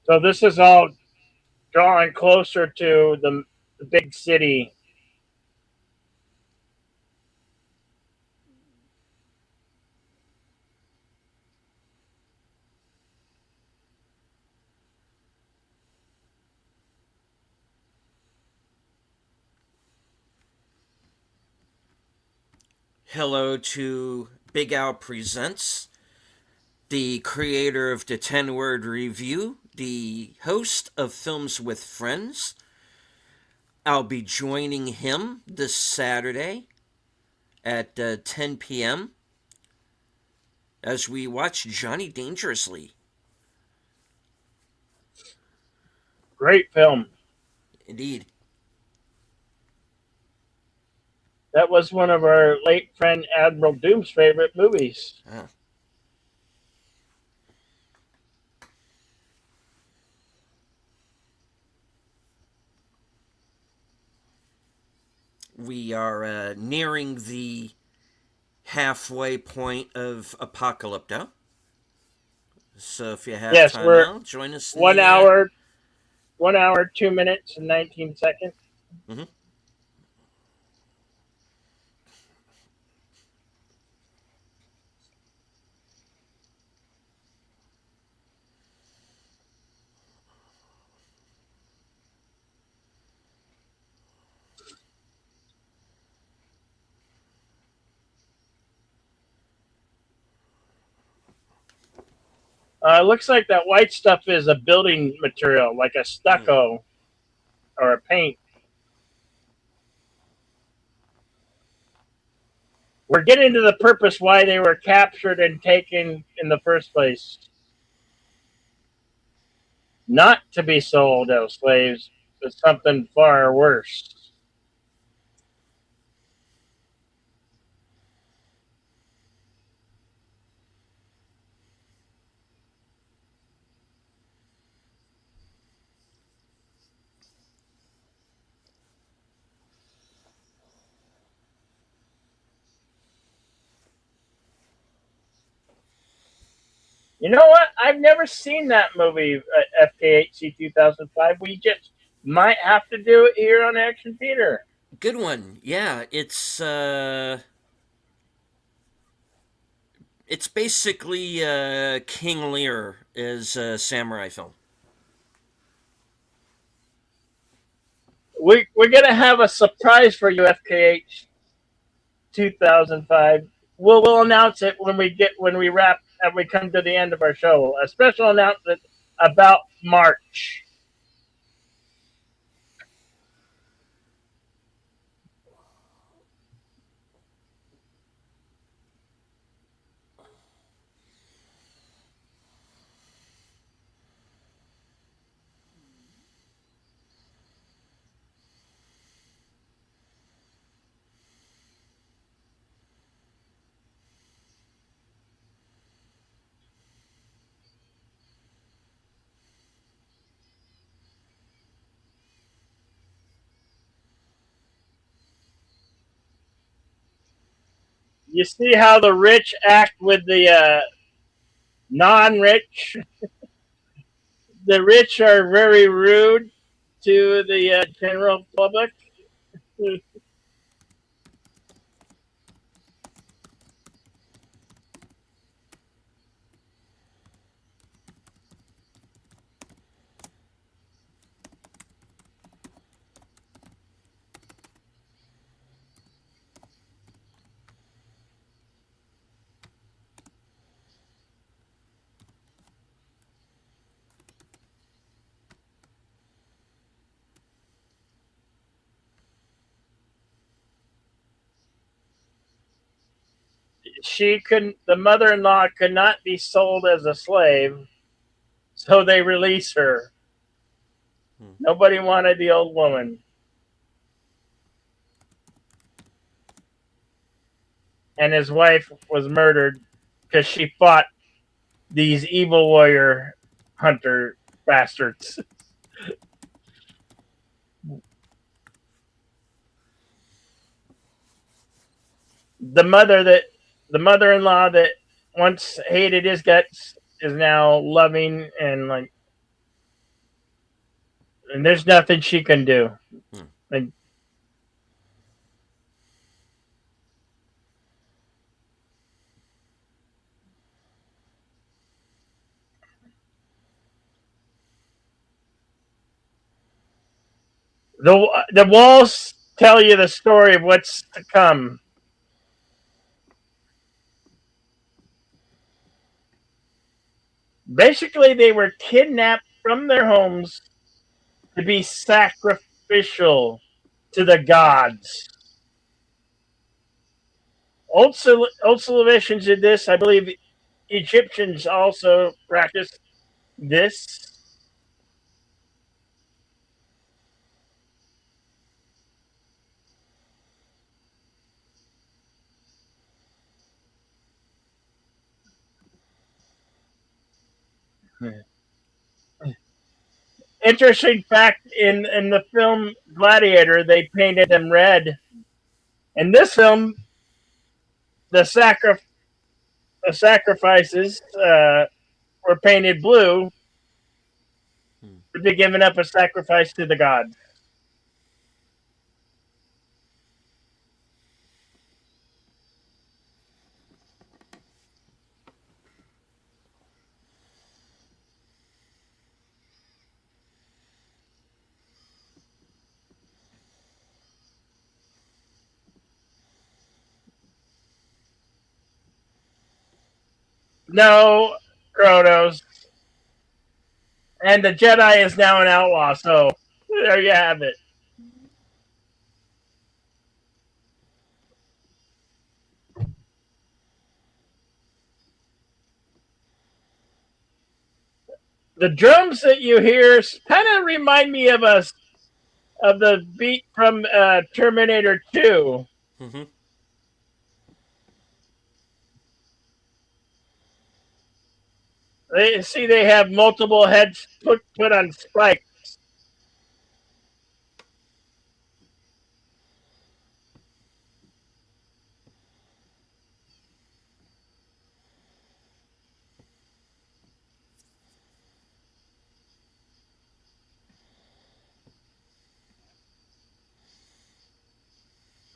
So this is all drawing closer to the big city. Hello to Big Al Presents. the creator of the 10 Word Review, the host of Films with Friends. I'll be joining him this Saturday at 10 p.m. as we watch Johnny Dangerously. Great film. Indeed. That was one of our late friend Admiral Doom's favorite movies. Ah. We are nearing the halfway point of Apocalypto. So if you have Yes, time we're now, join us in one the. hour, 1 hour, 2 minutes, and 19 seconds. Mhm. Looks like that white stuff is a building material, like a stucco or a paint. We're getting to the purpose why they were captured and taken in the first place. Not to be sold as slaves, but something far worse. You know what? I've never seen that movie, FKHC 2005. We just might have to do it here on Action Theater. Good one. Yeah, it's basically King Lear is a samurai film. We're going to have a surprise for you, FKH 2005. We'll announce it when we wrap and we come to the end of our show. A special announcement about March. You see how the rich act with the non-rich. The rich are very rude to the general public. The mother-in-law could not be sold as a slave, so they release her. Hmm. Nobody wanted the old woman. And his wife was murdered because she fought these evil warrior hunter bastards. The mother that the mother-in-law that once hated his guts is now loving and like, and there's nothing she can do. Hmm. Like, the walls tell you the story of what's to come. Basically, they were kidnapped from their homes to be sacrificial to the gods. Old civilizations did this. I believe Egyptians also practiced this. Interesting fact, in the film Gladiator, they painted them red. In this film, the sacrifices were painted blue Hmm. to be given up a sacrifice to the gods. No, Kronos. And the Jedi is now an outlaw, so there you have it. The drums that you hear kind of remind me of the beat from Terminator 2. Mm-hmm. They have multiple heads put on spikes.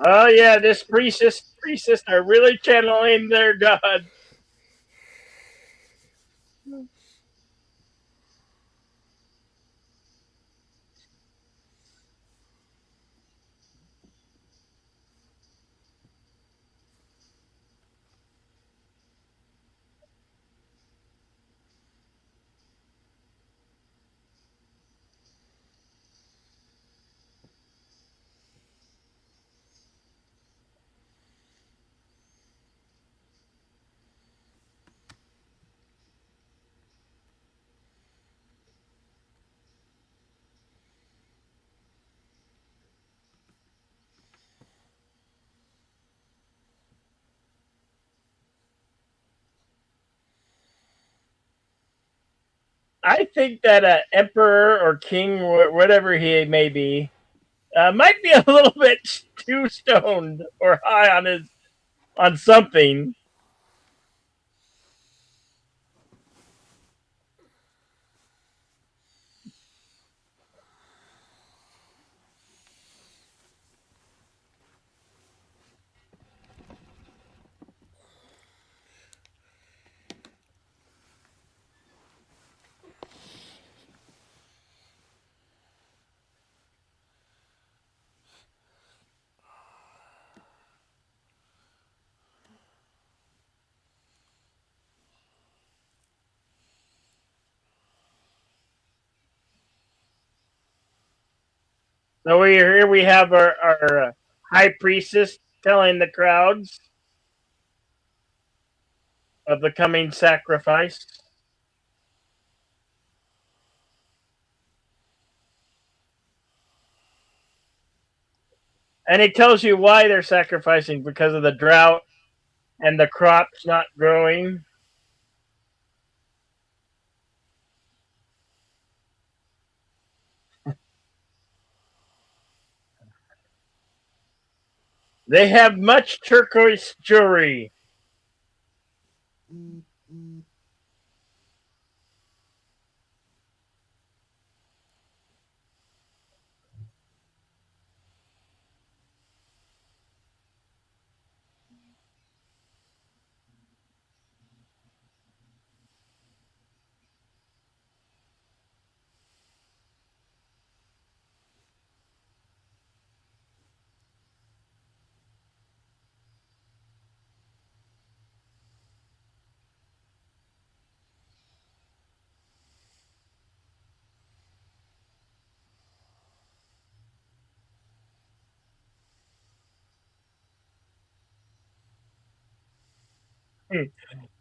Oh yeah, this priestess are really channeling their god. I think that emperor or king, whatever he may be, might be a little bit too stoned or high on something. So here we have our high priestess telling the crowds of the coming sacrifice. And he tells you why they're sacrificing because of the drought and the crops not growing. They have much turquoise jewelry.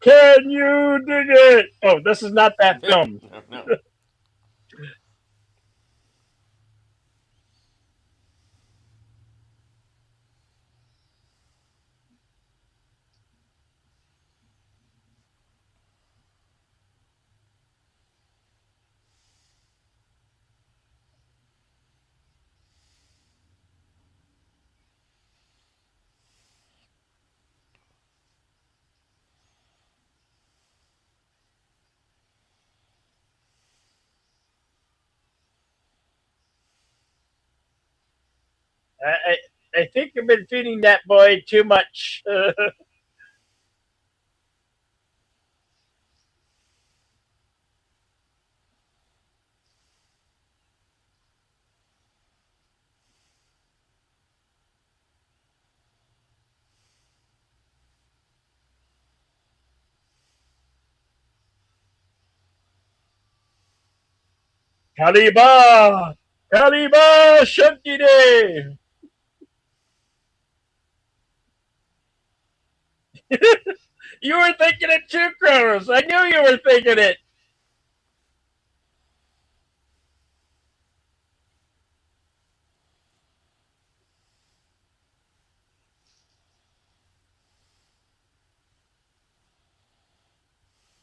Can you dig it? Oh, this is not that film. No, no. I think you've been feeding that boy too much. Kaliba! Kaliba Shantide! You were thinking it too, Kronos. I knew you were thinking it.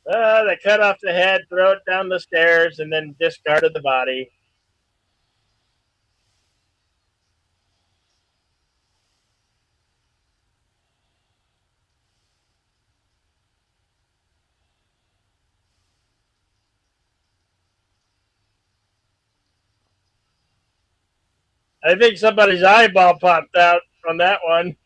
They cut off the head, throw it down the stairs, and then discarded the body. I think somebody's eyeball popped out on that one.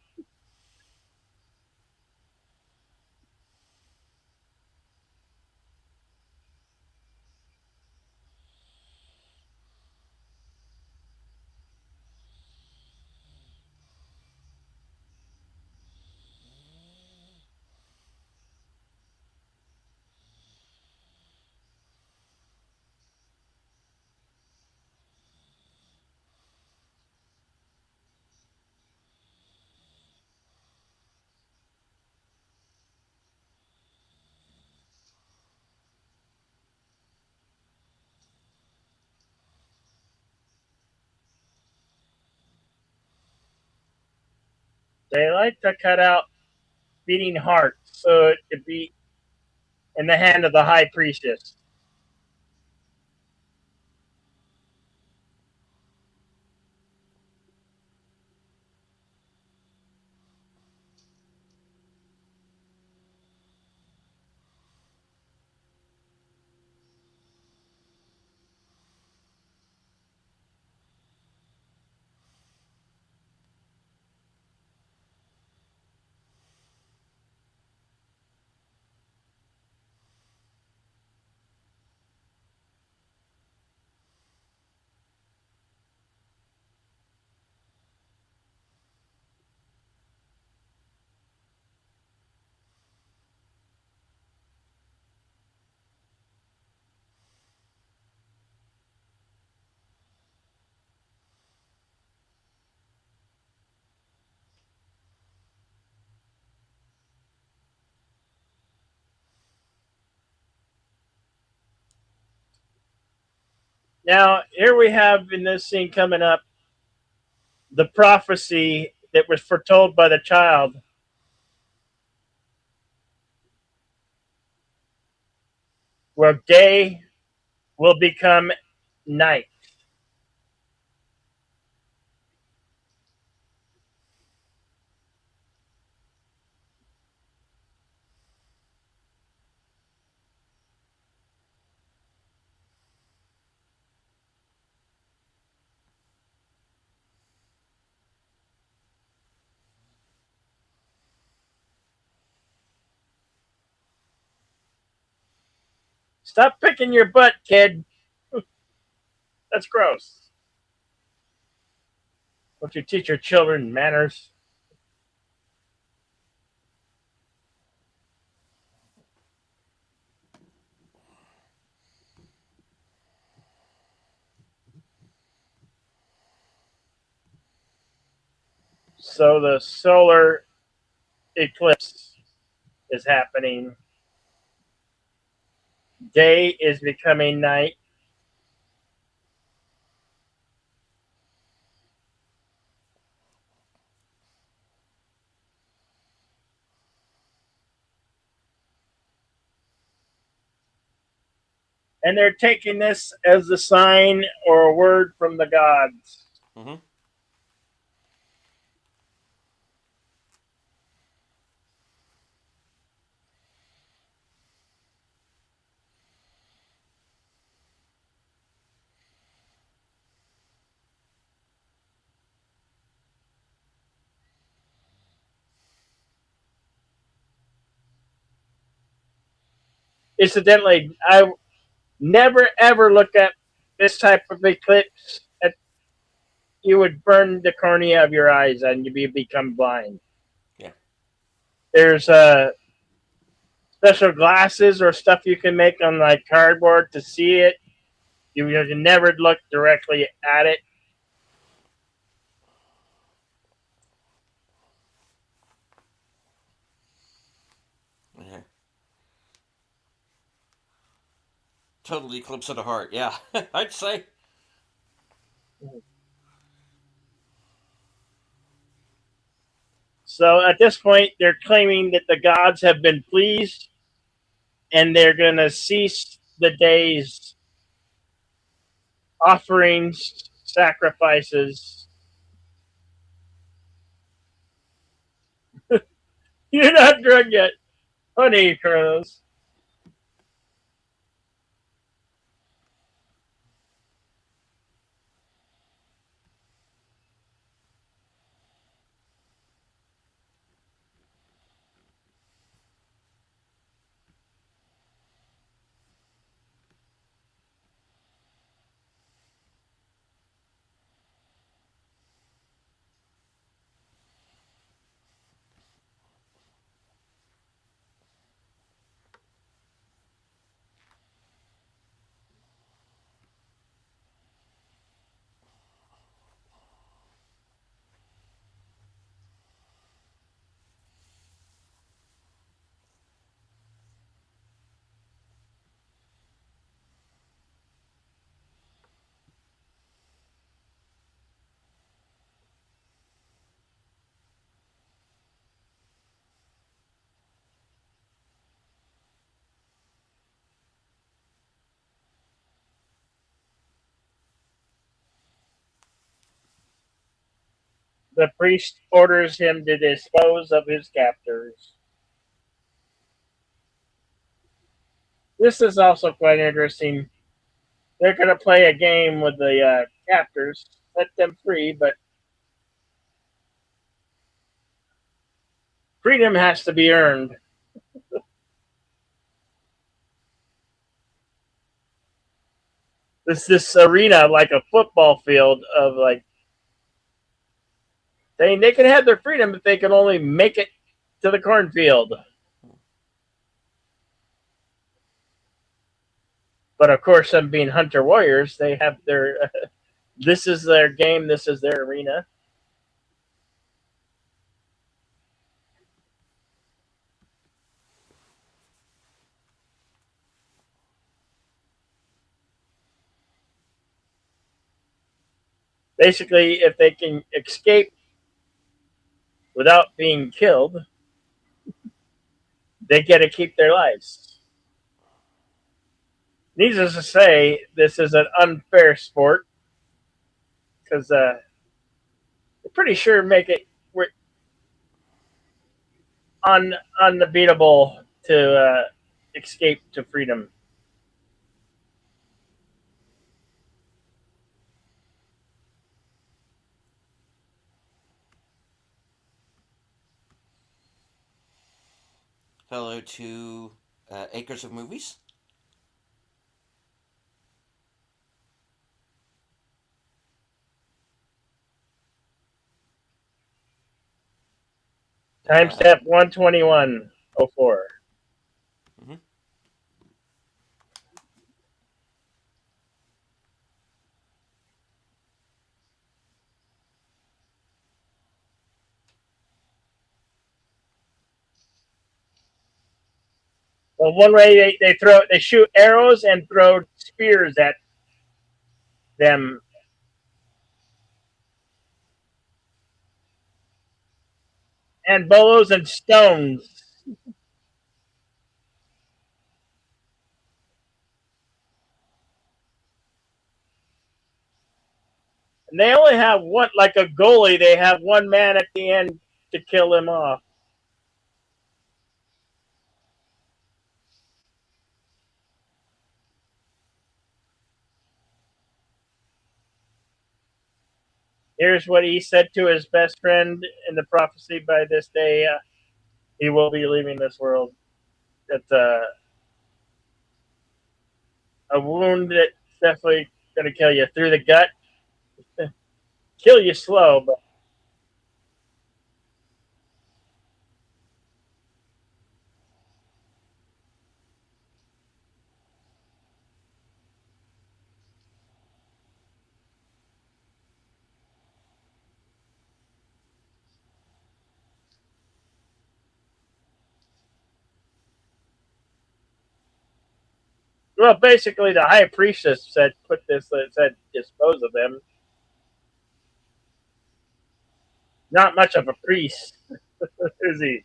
They like to cut out beating hearts so it could be in the hand of the high priestess. Now, here we have in this scene coming up the prophecy that was foretold by the child, where day will become night. Stop picking your butt, kid. That's gross. Don't you teach your children manners? So the solar eclipse is happening. Day is becoming night. And they're taking this as a sign or a word from the gods. Mm-hmm. Incidentally, I never ever look at this type of eclipse. You would burn the cornea of your eyes and you become blind. Yeah. There's special glasses or stuff you can make on like cardboard to see it. You can never look directly at it. Yeah. Total eclipse of the heart. Yeah, I'd say. So at this point, they're claiming that the gods have been pleased and they're going to cease the day's offerings, sacrifices. You're not drunk yet, honey, Carlos. The priest orders him to dispose of his captors. This is also quite interesting. They're going to play a game with the captors, set them free, but freedom has to be earned. This arena like a football field of like they can have their freedom if they can only make it to the cornfield. But of course, them being hunter warriors, they have their this is their game, this is their arena. Basically, if they can escape without being killed, they get to keep their lives. Needless to say, this is an unfair sport because they're pretty sure make it unbeatable to escape to freedom. Hello to Acres of Movies. Uh, Timestamp 121:04. mhm. Well, one way they shoot arrows and throw spears at them, and bolos and stones. And they only have one, like a goalie. They have one man at the end to kill him off. Here's what he said to his best friend in the prophecy: by this day, he will be leaving this world. It's a wound that's definitely going to kill you through the gut, kill you slow. But well, basically, the high priestess said, "Put this." Said, "Dispose of them." Not much of a priest, is he?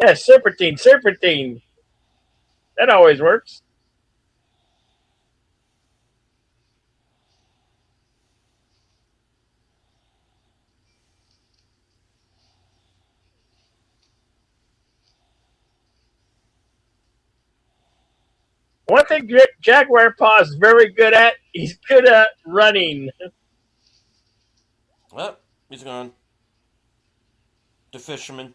Yeah, serpentine, serpentine. That always works. One thing Jaguar Paw is very good at, he's good at running. Well, he's gone. The fisherman.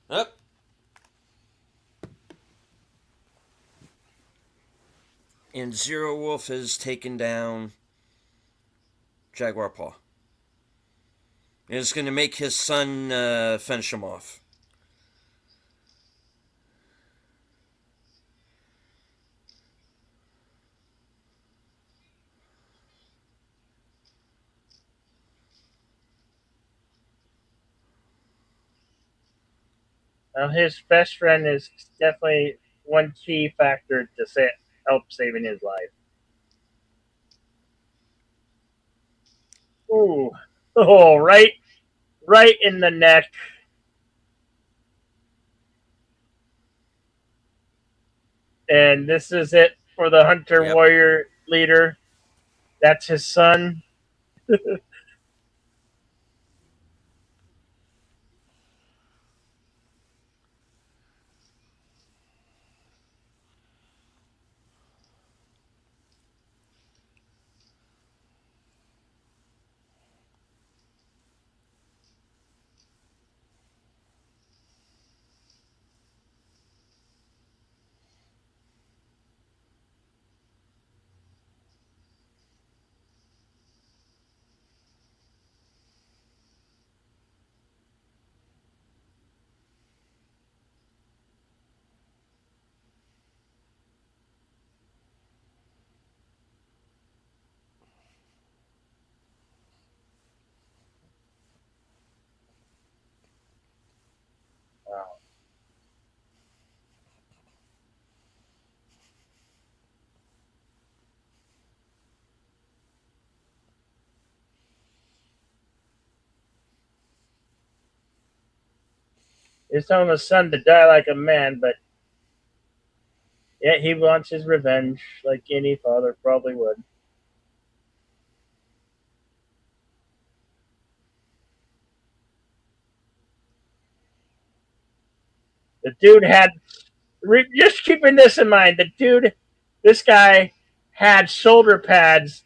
Up. And Zero Wolf has taken down Jaguar Paw. And it's going to make his son finish him off. His best friend is definitely one key factor to help saving his life. Ooh, oh, right in the neck. And this is it for the hunter Yep. warrior leader. That's his son. Wow. He's telling his son to die like a man, but yet he wants his revenge, like any father probably would. The dude had, just keeping this in mind, this guy had shoulder pads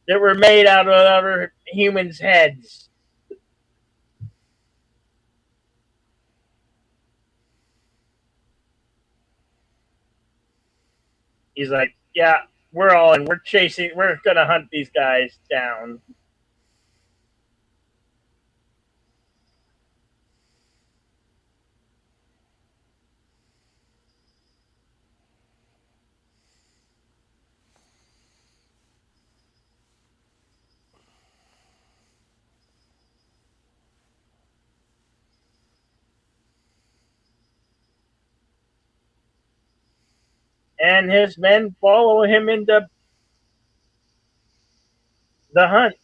that were made out of other humans' heads. He's like, yeah, we're all in. We're going to hunt these guys down. and his men follow him into the hunt.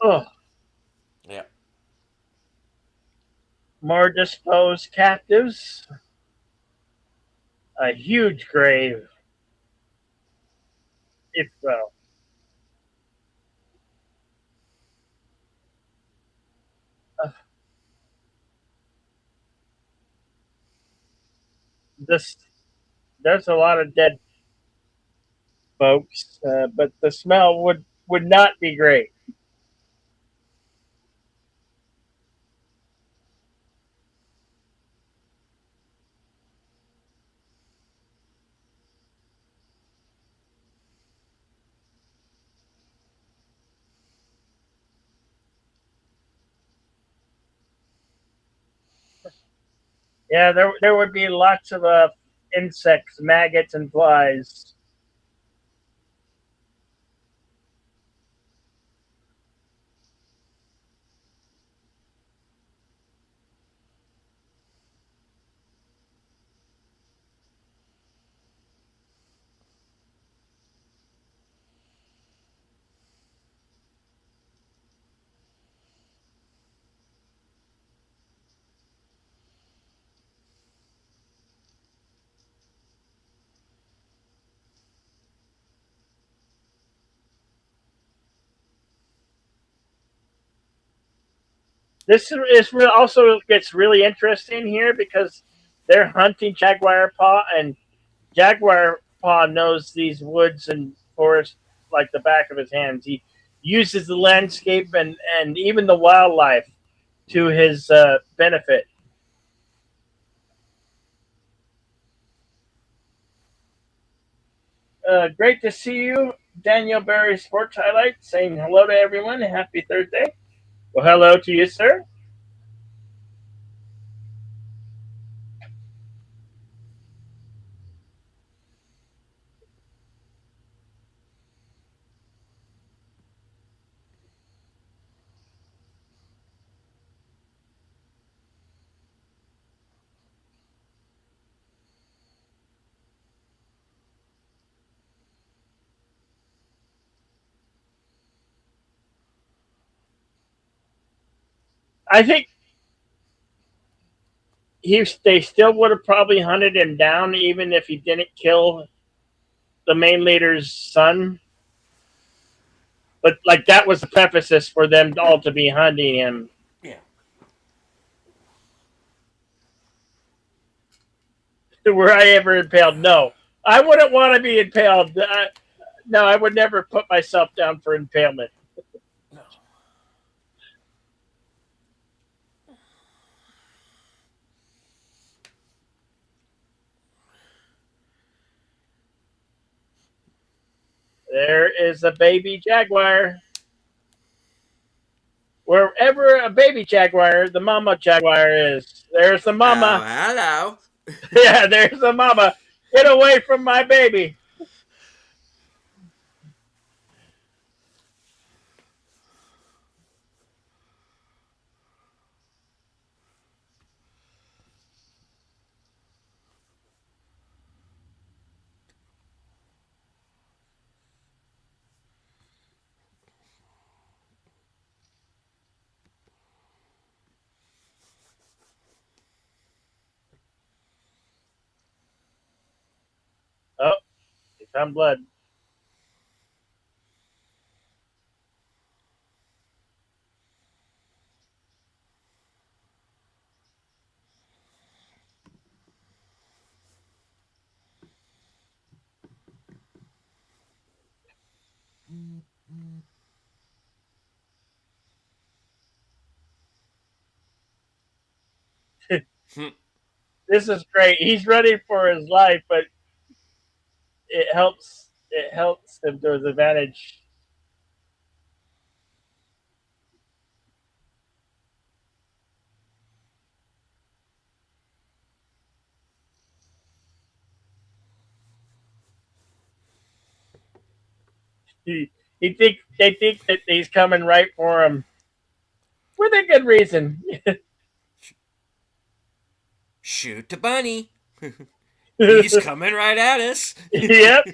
Oh, Yeah. more disposed captives, a huge grave, if well. Uh, this there's a lot of dead folks, but the smell would not be great. Yeah, there would be lots of insects, maggots, and flies. This is also gets really interesting here because they're hunting jaguar paw, and jaguar paw knows these woods and forests like the back of his hands. He uses the landscape and even the wildlife to his benefit. Great to see you, Daniel Berry Sports Highlight, saying hello to everyone. Happy Thursday. Well, hello to you, sir. I think they still would have probably hunted him down even if he didn't kill the main leader's son. But like that was the preface for them all to be hunting him. Yeah. Were I ever impaled? No, I wouldn't want to be impaled. No, I would never put myself down for impalement. No. There is a baby jaguar. Wherever a baby jaguar, the mama jaguar is. There's the Oh, mama. hello. Yeah, there's the mama. Get away from my baby. Oh, he found blood. Hmm. This is great. He's running for his life, but it helps him to his advantage. he think they think that he's coming right for him with a good reason. Shoot the bunny. He's coming right at us. Yep.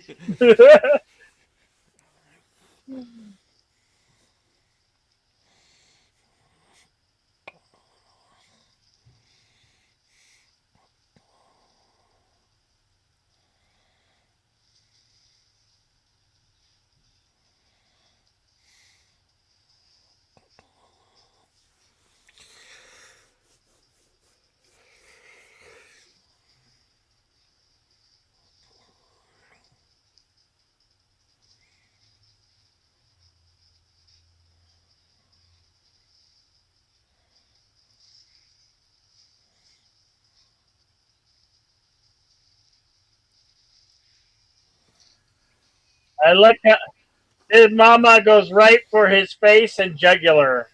I like how his mama goes right for his face and jugular.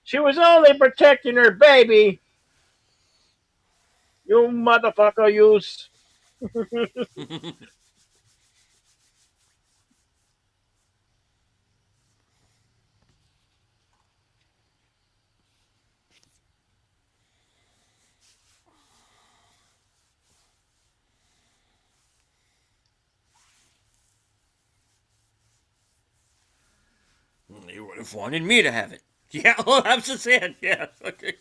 She was only protecting her baby. You motherfucker, use. You would have wanted me to have it. Yeah, well, I'm just saying. Yeah, okay.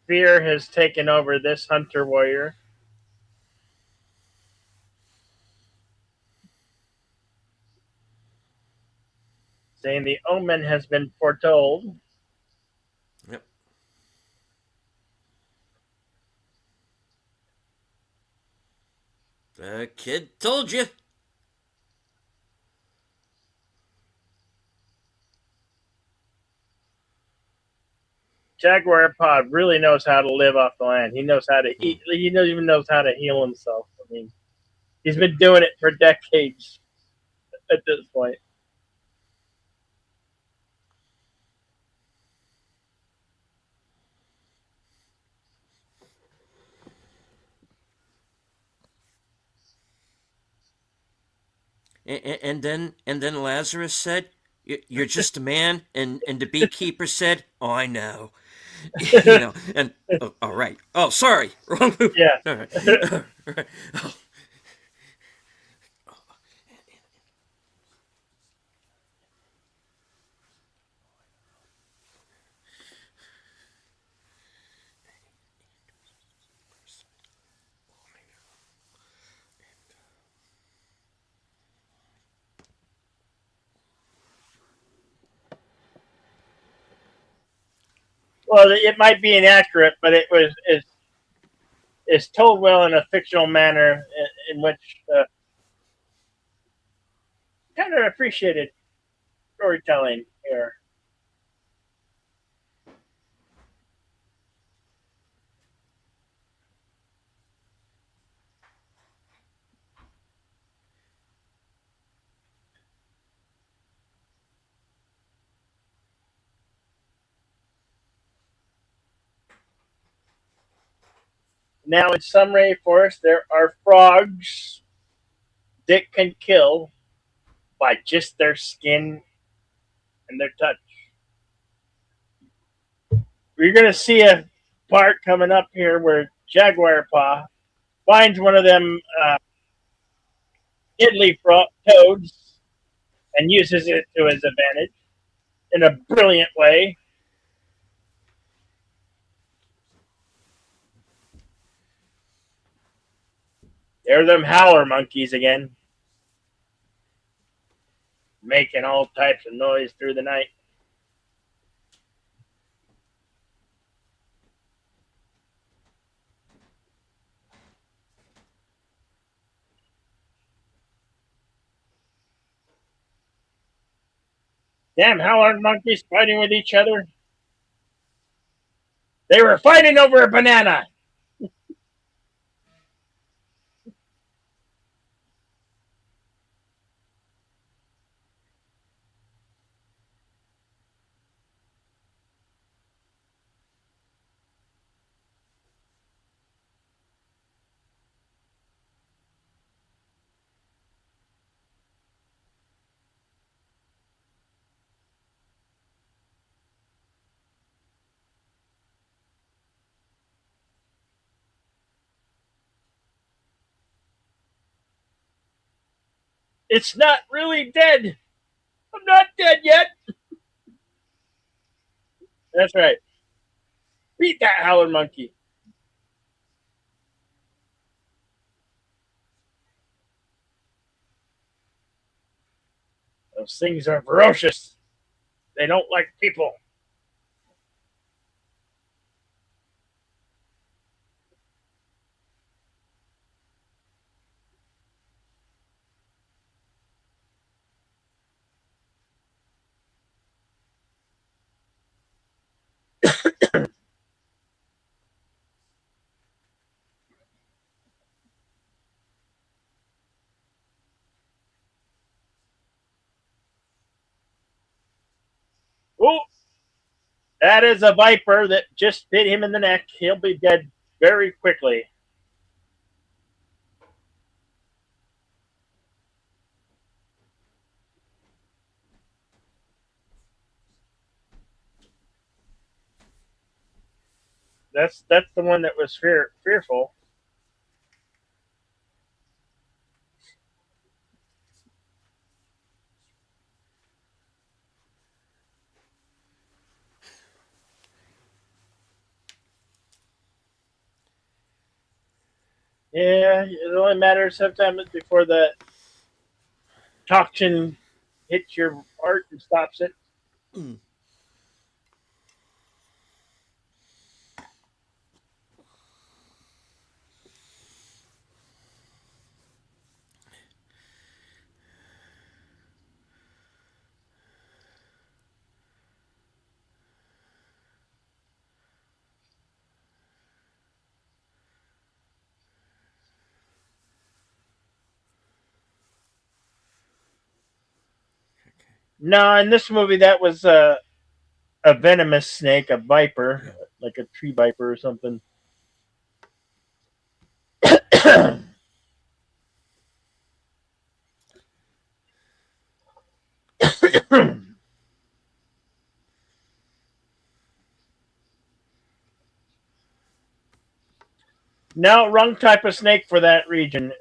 Fear has taken over this hunter warrior, saying the omen has been foretold. Yep. The kid told you. Jaguar Pod really knows how to live off the land. He knows how to eat. He knows, even knows how to heal himself. I mean, he's been doing it for decades at this point. And then Lazarus said, "You're just a man," and the beekeeper said, "Oh, I know." And oh, all right. Oh, sorry, wrong movie. Yeah. All right. All right. Oh, Well, it might be inaccurate, but it was is told well in a fictional manner in which kind of appreciated storytelling here. Now, in Sunray Forest, there are frogs that can kill by just their skin and their touch. We're going to see a part coming up here where Jaguar Paw finds one of them diddly toads and uses it to his advantage in a brilliant way. They're them howler monkeys again, making all types of noise through the night. Damn howler monkeys fighting with each other. They were fighting over a banana. It's not really dead. I'm not dead yet. That's right. Beat that howler monkey. Those things are ferocious. They don't like people. Oh, that is a viper that just bit him in the neck. He'll be dead very quickly. That's the one that was fearful. Yeah, it only matters sometimes before the toxin hits your heart and stops it. No, in this movie, that was a venomous snake, a viper, Yeah. like a tree viper or something. No, wrong type of snake for that region.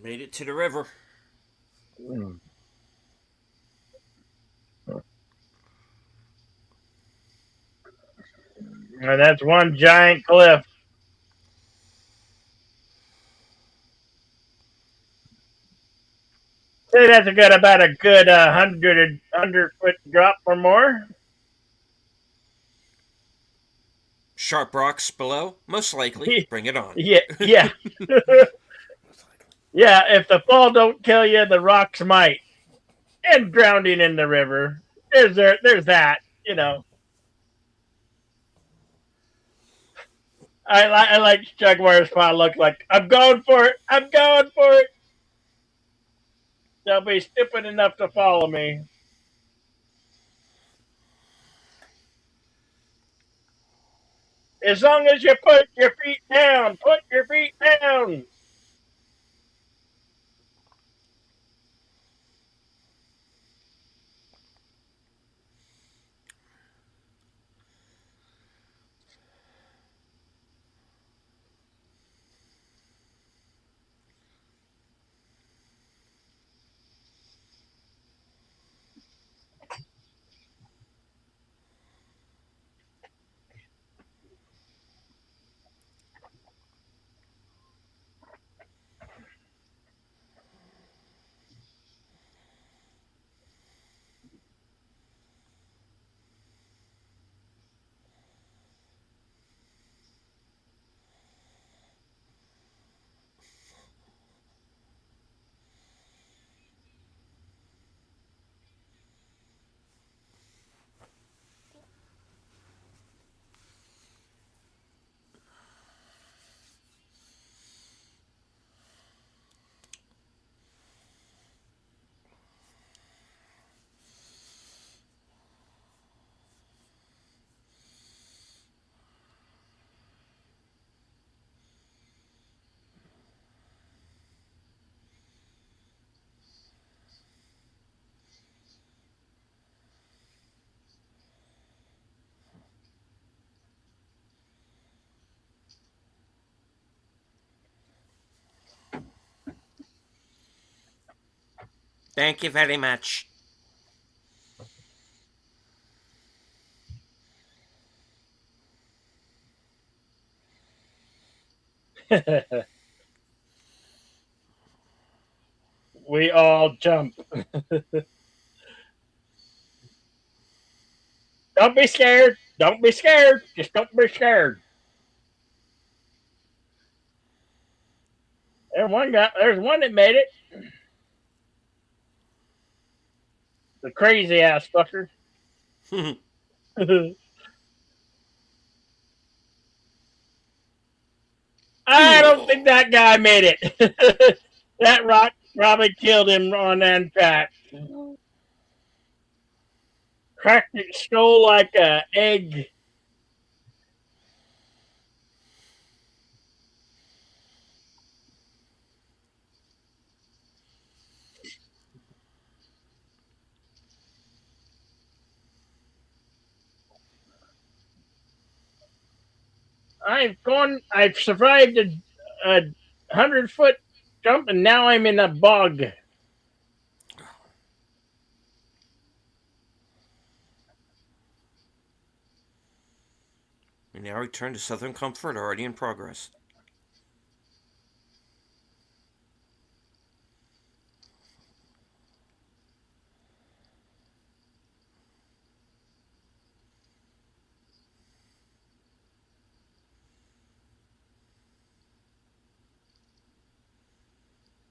Made it to the river. And that's one giant cliff. Usually that's got about a good 100 foot drop or more. Sharp rocks below? Most likely. Bring it on. Yeah, yeah, yeah. If the fall don't kill you, the rocks might. And drowning in the river. There's that. You know, I like Jaguar's spot. Look like I'm going for it. I'm going for it. They'll be stupid enough to follow me. As long as you put your feet down, put your feet down. Thank you very much. We all jump. Don't be scared. Don't be scared. Just don't be scared. There's one that made it. The crazy ass fucker. I don't think that guy made it. That rock probably killed him on impact. Cracked its skull like a egg. I've survived a 100 foot jump, and now I'm in a bog. We now return to Southern Comfort, already in progress.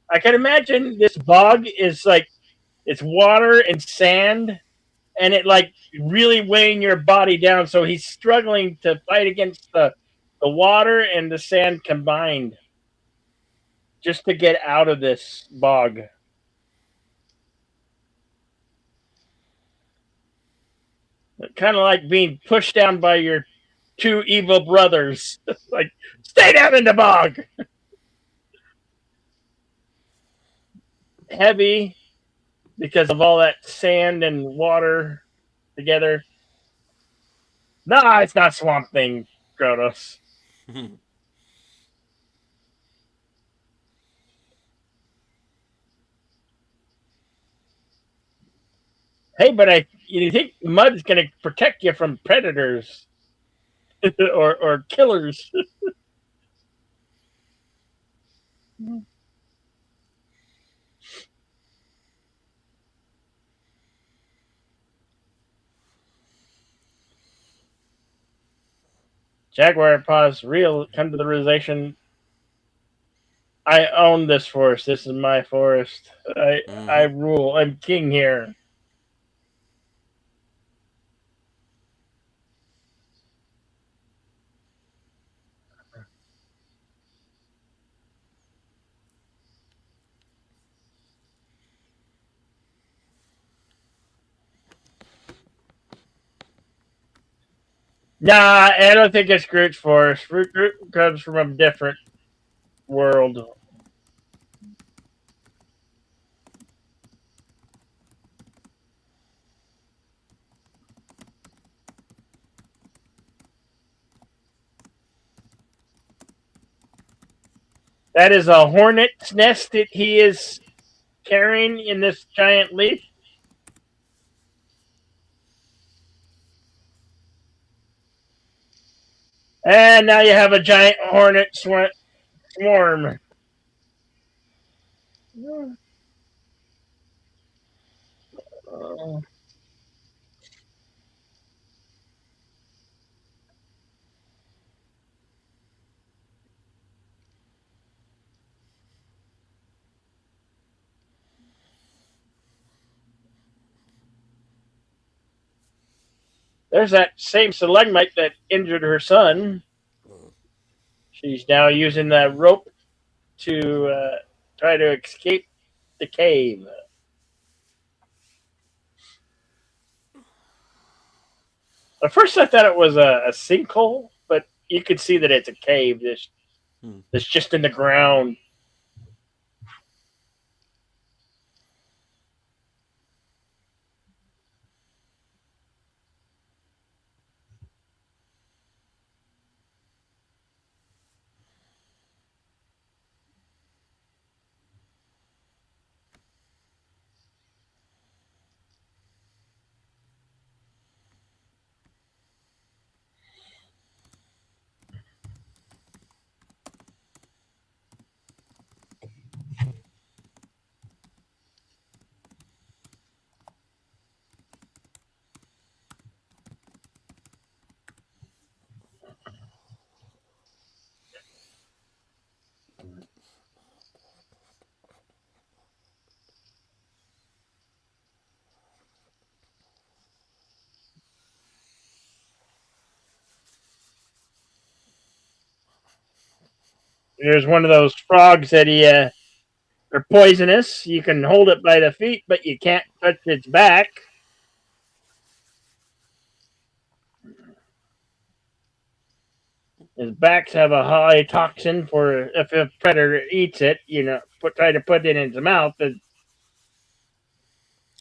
I can imagine this bog is like it's water and sand, and it like really weighing your body down. So he's struggling to fight against the water and the sand combined just to get out of this bog. Kind of like being pushed down by your two evil brothers. Like, stay down in the bog. Heavy because of all that sand and water together. Nah, it's not Swamp Thing, Kronos. Hey, but you think mud's gonna protect you from predators or killers? Jaguar paws real come to the realization I own this forest. This is my forest. I Mm-hmm. rule. I'm king here. Nah, I don't think it's Groot's forest. Groot comes from a different world. That is a hornet's nest that he is carrying in this giant leaf. And now you have a giant hornet swarm. There's that same stalagmite that injured her son. She's now using the rope to try to escape the cave. At first, I thought it was a sinkhole, but you could see that it's a cave Mm. that's just in the ground. There's one of those frogs that are poisonous. You can hold it by the feet, but you can't touch its back. His backs have a high toxin for if a predator eats it. Try to put it in its mouth.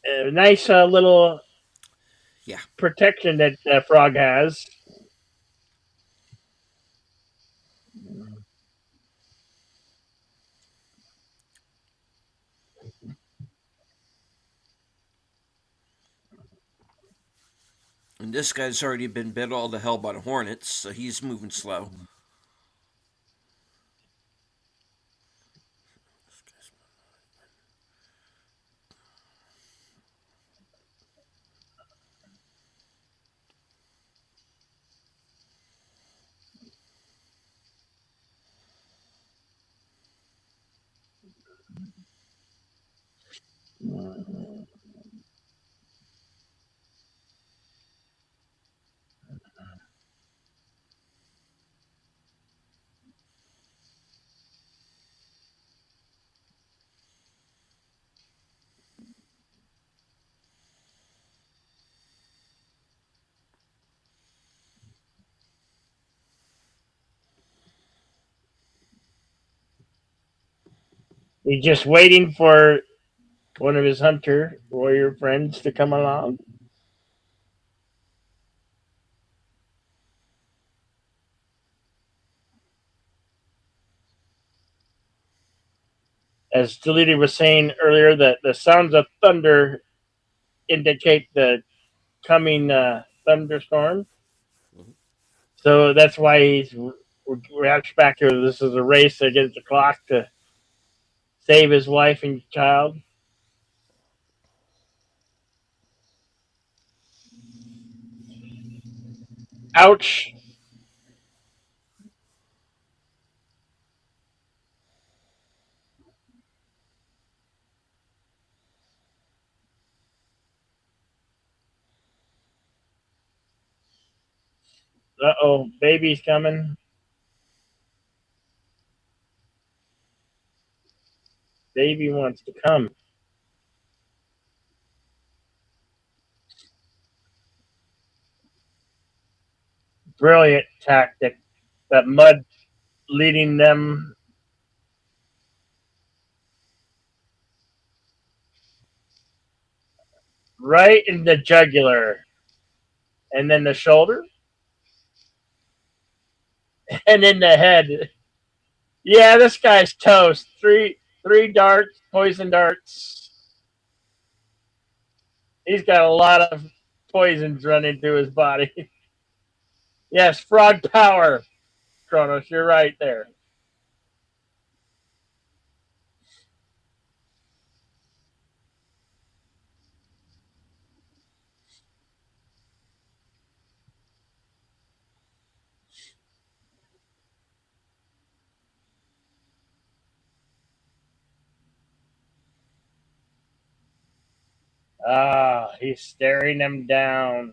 A nice little Yeah. protection that frog has. And this guy's already been bit all to hell by the hornets, so he's moving slow. He's just waiting for one of his hunter warrior friends to come along. As Deleted was saying earlier, that the sounds of thunder indicate the coming thunderstorm. Mm-hmm. So that's why we're back here. This is a race against the clock to save his wife and child. Ouch! Uh-oh, baby's coming. Baby wants to come. Brilliant tactic. That mud leading them right in the jugular, and then the shoulder, and in the head. Yeah, this guy's toast. Three darts, poison darts. He's got a lot of poisons running through his body. Yes, frog power, Kronos. You're right there. Ah, he's staring them down.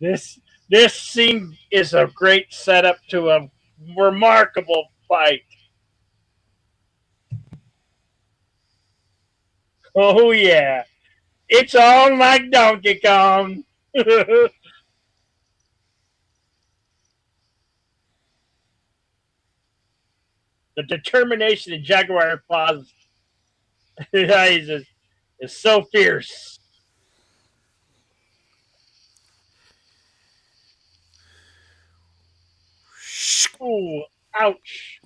This this scene is a great setup to a remarkable fight. Oh yeah, it's on like Donkey Kong. The determination of Jaguar Paws is so fierce. Ooh, ouch.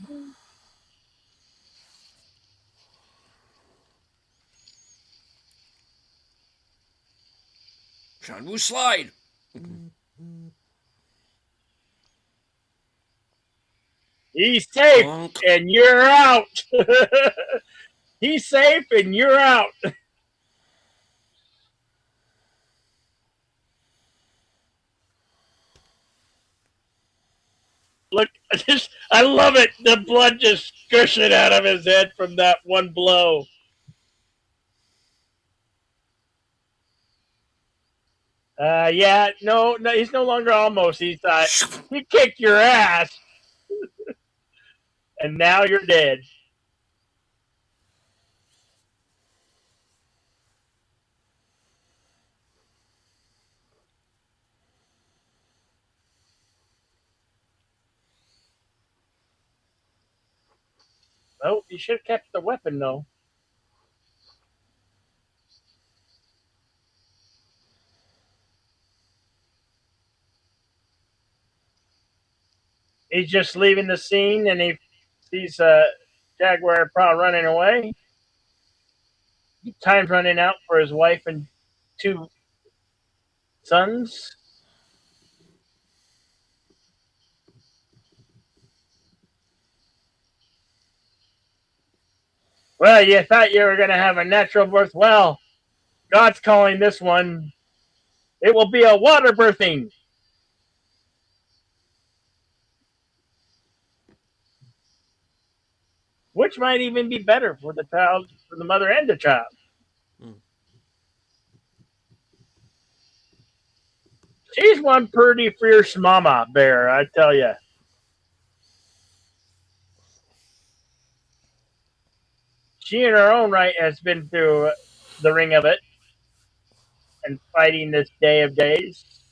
John Woo slide. He's safe Bonk. and you're out. He's safe and you're out. Look, I love it. The blood just gushing out of his head from that one blow. Yeah, no, he's no longer almost. He kicked your ass, and now you're dead. Oh, you should have kept the weapon though. He's just leaving the scene, and he sees Jaguar Paw running away. Time's running out for his wife and two sons. Well, you thought you were going to have a natural birth. Well, God's calling this one. It will be a water birthing, which might even be better for the child, for the mother and the child. Mm. She's one pretty fierce mama bear, I tell you. She, in her own right, has been through the ring of it and fighting this day of days.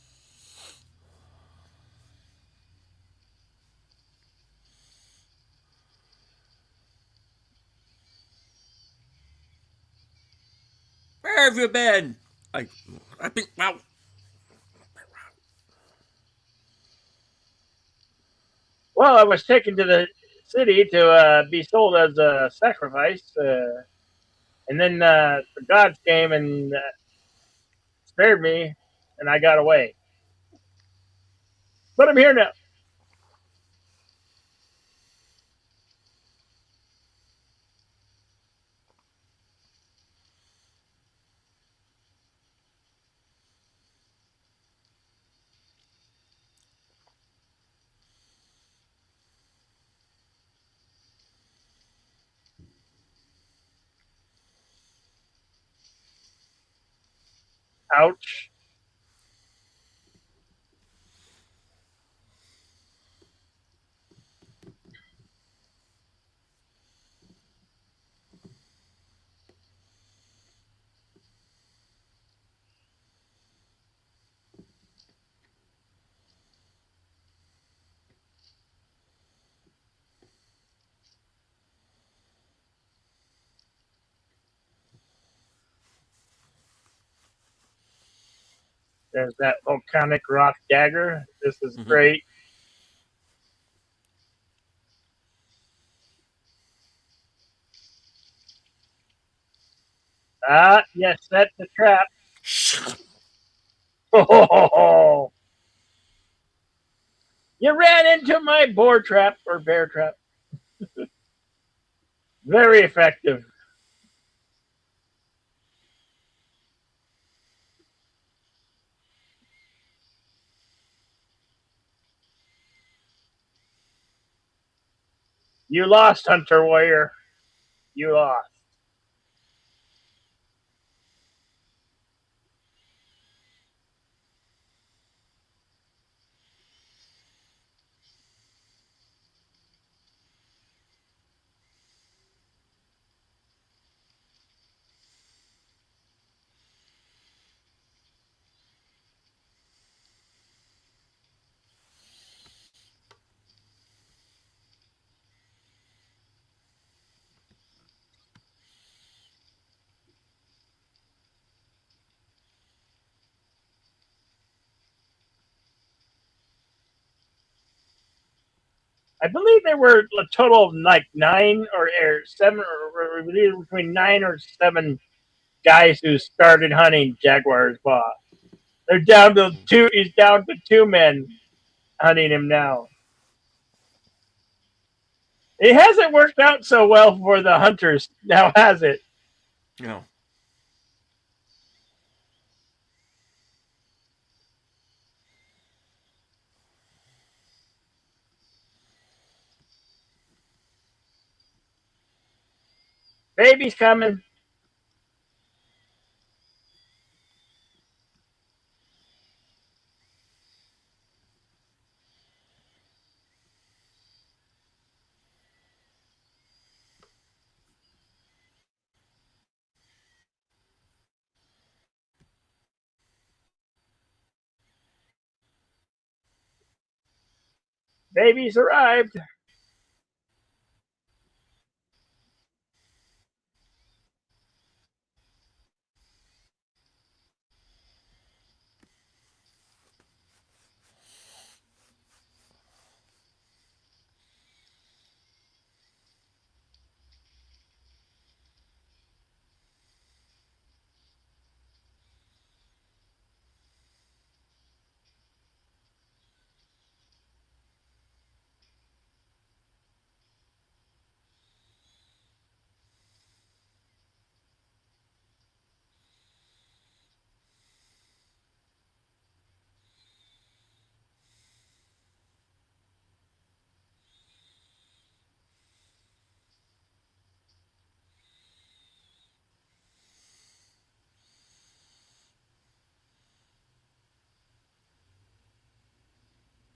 Where have you been? I, I've been. Wow. Well, I was taken to the city to be sold as a sacrifice, and then the gods came and spared me, and I got away. But I'm here now. Ouch. There's that volcanic rock dagger. This is Mm-hmm. great. Ah, yes, that's the trap. Oh, you ran into my boar trap or bear trap. Very effective. You lost, Hunter Warrior. You lost. I believe there were a total of like nine or seven, or between nine or seven guys who started hunting Jaguar's boss. They're down to two. He's down to two men hunting him now. It hasn't worked out so well for the hunters now, has it? No. Baby's coming. Baby's arrived.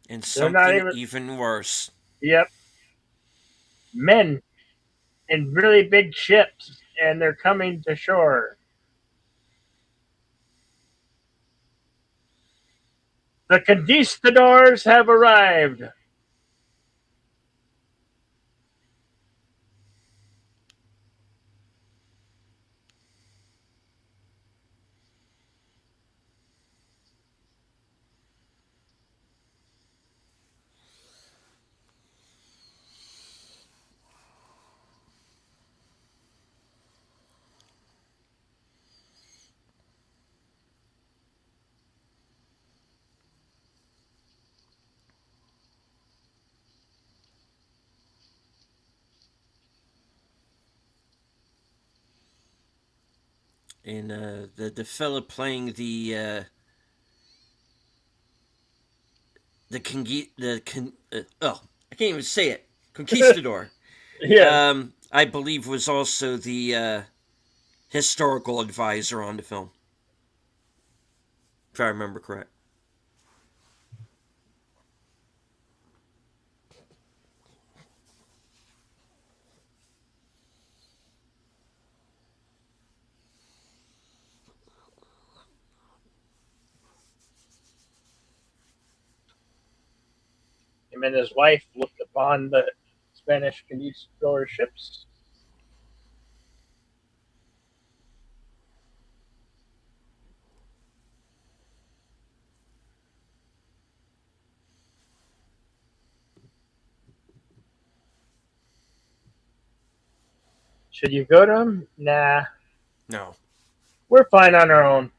And They're not something even. even worse. Yep, men in really big ships, and they're coming to shore. The conquistadors have arrived. And the fella playing I can't even say it, conquistador. Yes. I believe was also the historical advisor on the film. if I remember correct. Him and his wife looked upon the Spanish conquistador ships. Should you go to them? Nah, No. we're fine on our own.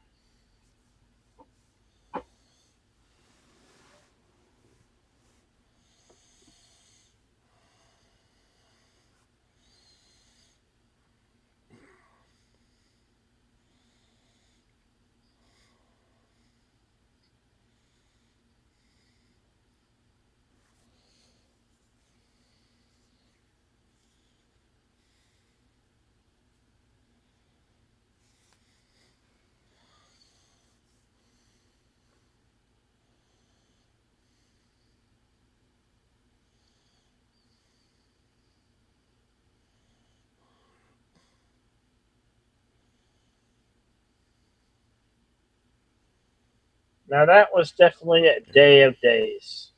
Now that was definitely a day of days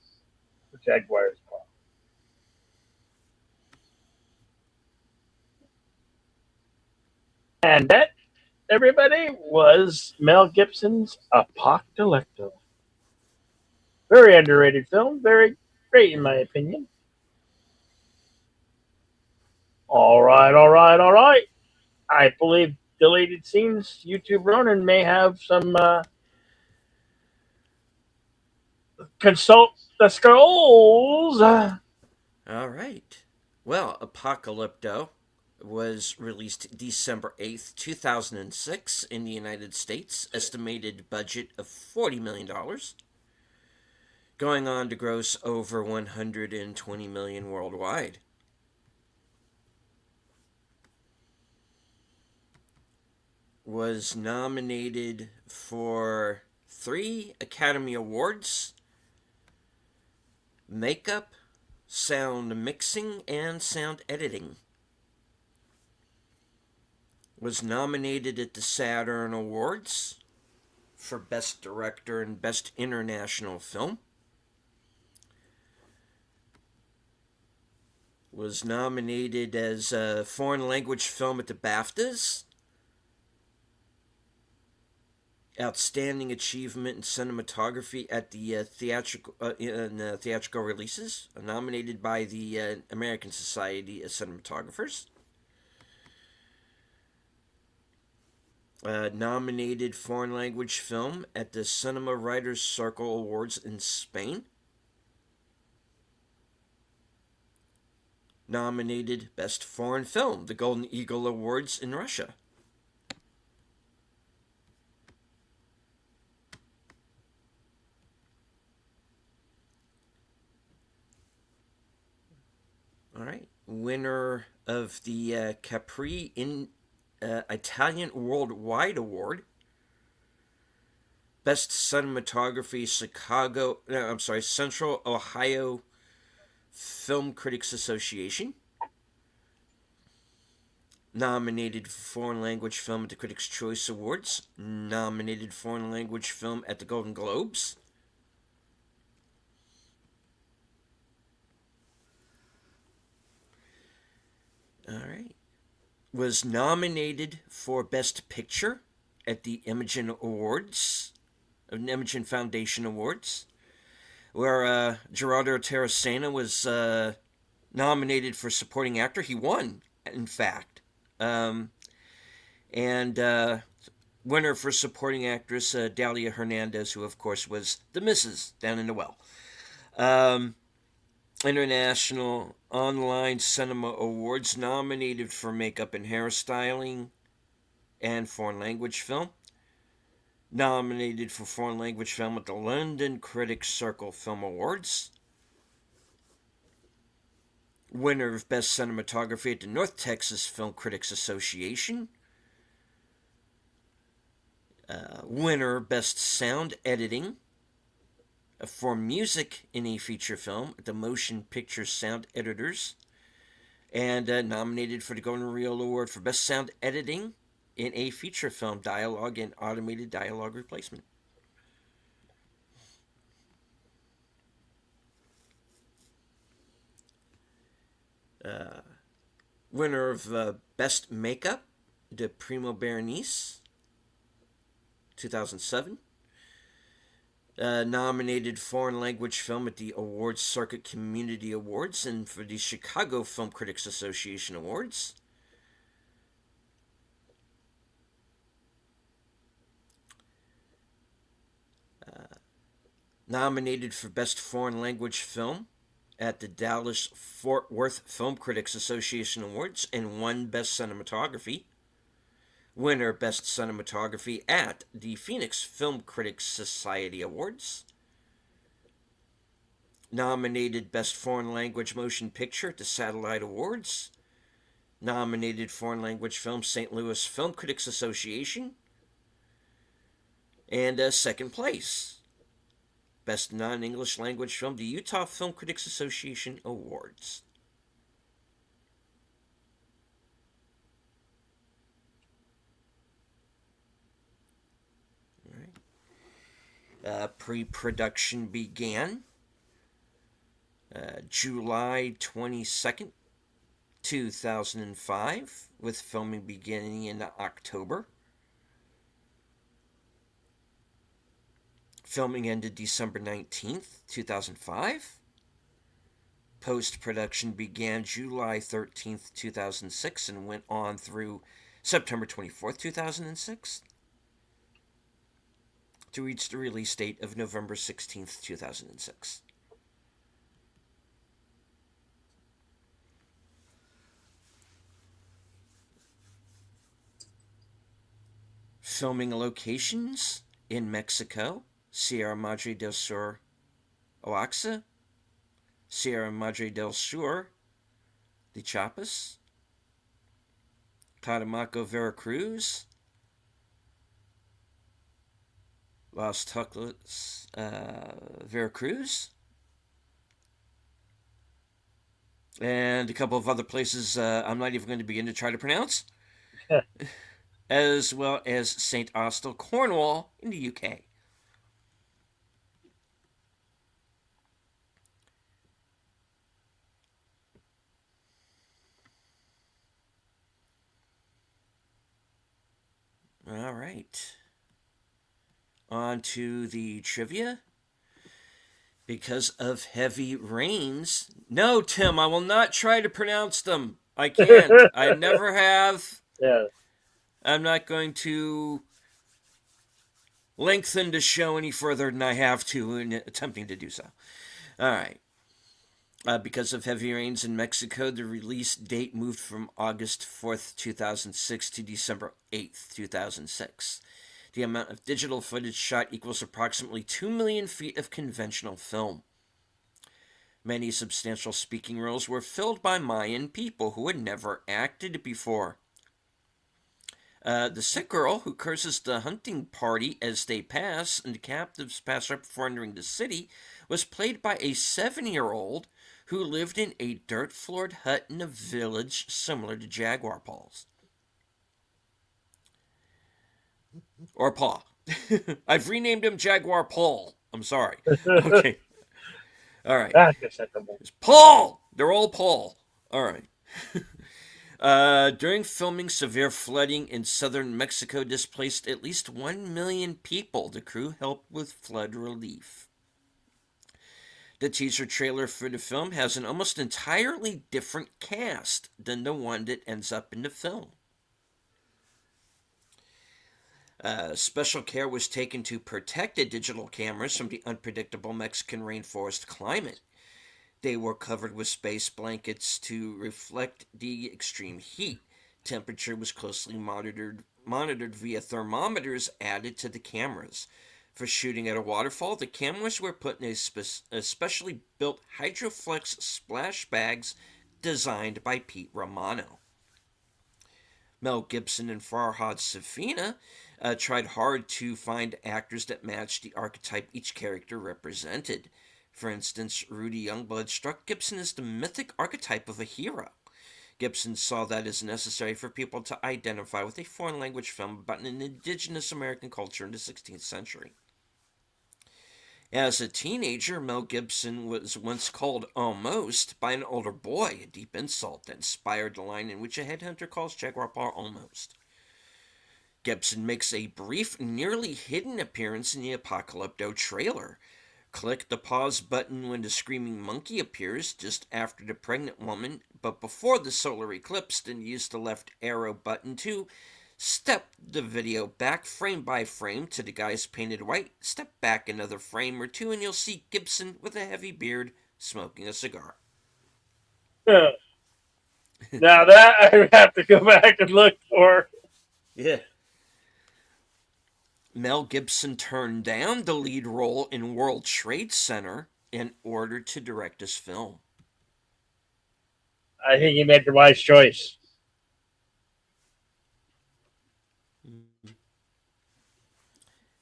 for Jaguars. And that, everybody, was Mel Gibson's Apocalypto. Very underrated film. Very great, in my opinion. All right, all right, all right. I believe deleted scenes. YouTube Ronan may have some consult the scrolls. All right. Well, Apocalypto was released December 8th, 2006 in the United States. Estimated budget of $40 million. Going on to gross over 120 million worldwide. Was nominated for 3 Academy Awards: makeup, sound mixing, and sound editing. Was nominated at the Saturn Awards for Best Director and Best International Film. Was nominated as a foreign language film at the BAFTAs. Outstanding achievement in cinematography at the theatrical releases, nominated by the American Society of Cinematographers. Nominated foreign language film at the Cinema Writers Circle Awards in Spain. Nominated Best Foreign Film, the Golden Eagle Awards in Russia. All right. Winner of the Capri in Italian Worldwide Award. Best Cinematography, Central Ohio Film Critics Association. Nominated for Foreign Language Film at the Critics' Choice Awards. Nominated Foreign Language Film at the Golden Globes. All right. Was nominated for Best Picture at the Imogen Awards, Imogen Foundation Awards, where Gerardo Terracena was nominated for Supporting Actor. He won, in fact. And winner for Supporting Actress, Dalia Hernandez, who, of course, was the Mrs. down in the well. International Online Cinema Awards, nominated for Makeup and Hairstyling and Foreign Language Film. Nominated for Foreign Language Film at the London Critics Circle Film Awards. Winner of Best Cinematography at the North Texas Film Critics Association. Winner Best Sound Editing for music in a feature film at the Motion Picture Sound Editors, and nominated for the Golden Reel Award for Best Sound Editing in a feature film, dialogue and automated dialogue replacement. Uh, Winner of Best Makeup, De Primo Berenice, 2007. Nominated foreign language film at the Awards Circuit Community Awards and for the Chicago Film Critics Association Awards. Nominated for Best Foreign Language Film at the Dallas Fort Worth Film Critics Association Awards and won Best Cinematography. Winner Best Cinematography at the Phoenix Film Critics Society Awards. Nominated Best Foreign Language Motion Picture at the Satellite Awards. Nominated Foreign Language Film, St. Louis Film Critics Association. And second place, Best Non-English Language Film, the Utah Film Critics Association Awards. All right. Pre-production began July 22nd, 2005, with filming beginning in October. Filming ended December 19th, 2005. Post-production began July 13th, 2006 and went on through September 24th, 2006 to reach the release date of November 16th, 2006. Filming locations in Mexico, Sierra Madre del Sur, Oaxaca, Sierra Madre del Sur, de Chiapas, Catemaco, Veracruz, Los Tuxtlas, Veracruz, and a couple of other places I'm not even going to begin to try to pronounce, as well as St. Austell, Cornwall, in the UK. All right. On to the trivia. Because of heavy rains. No, Tim, I will not try to pronounce them. I can't. I never have. Yeah. I'm not going to lengthen the show any further than I have to in attempting to do so. All right. Because of heavy rains in Mexico, the release date moved from August 4th, 2006 to December 8th, 2006. The amount of digital footage shot equals approximately 2 million feet of conventional film. Many substantial speaking roles were filled by Mayan people who had never acted before. The sick girl who curses the hunting party as they pass and the captives pass right before entering the city was played by a 7-year-old who lived in a dirt-floored hut in a village similar to Jaguar Paul's. Or Paw. I've renamed him Jaguar Paul. I'm sorry. Okay. All right. That's acceptable. It's Paul! They're all Paul. All right. During filming, severe flooding in southern Mexico displaced at least 1 million people. The crew helped with flood relief. The teaser trailer for the film has an almost entirely different cast than the one that ends up in the film. Special care was taken to protect the digital cameras from the unpredictable Mexican rainforest climate. They were covered with space blankets to reflect the extreme heat. Temperature was closely monitored via thermometers added to the cameras. For shooting at a waterfall, the cameras were put in a specially built Hydroflex splash bags designed by Pete Romano. Mel Gibson and Farhad Safina tried hard to find actors that matched the archetype each character represented. For instance, Rudy Youngblood struck Gibson as the mythic archetype of a hero. Gibson saw that as necessary for people to identify with a foreign language film about an indigenous American culture in the 16th century. As a teenager, Mel Gibson was once called almost by an older boy, a deep insult that inspired the line in which a headhunter calls Jaguar Paw almost. Gibson makes a brief, nearly hidden appearance in the Apocalypto trailer. Click the pause button when the screaming monkey appears just after the pregnant woman, but before the solar eclipse, then use the left arrow button to step the video back frame by frame to the guys painted white. Step back another frame or two, and you'll see Gibson with a heavy beard smoking a cigar. Now that I have to go back and look for. Yeah. Mel Gibson turned down the lead role in World Trade Center in order to direct this film. I think he made the wise choice.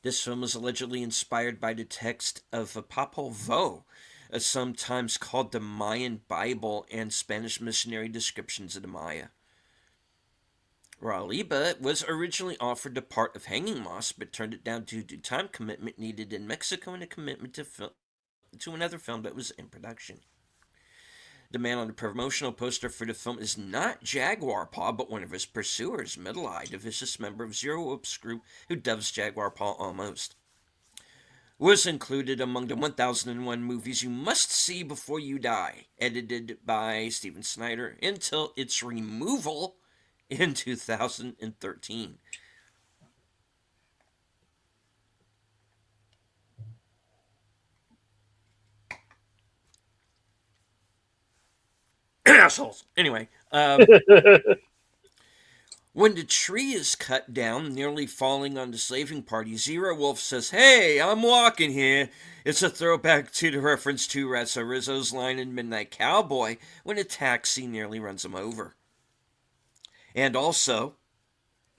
This film was allegedly inspired by the text of Popol Vuh, sometimes called the Mayan Bible, and Spanish missionary descriptions of the Maya. Raliba was originally offered the part of Hanging Moss, but turned it down due to time commitment needed in Mexico and a commitment to another film that was in production. The man on the promotional poster for the film is not Jaguar Paw, but one of his pursuers, Middle-Eyed, a vicious member of Zero Whoops group who dubs Jaguar Paw almost. Was included among the 1001 movies you must see before you die, edited by Steven Snyder, until its removal in 2013. Assholes. Anyway, when the tree is cut down, nearly falling on the slaving party, Zero Wolf says, "Hey, I'm walking here." It's a throwback to the reference to Ratso Rizzo's line in Midnight Cowboy when a taxi nearly runs him over. And also,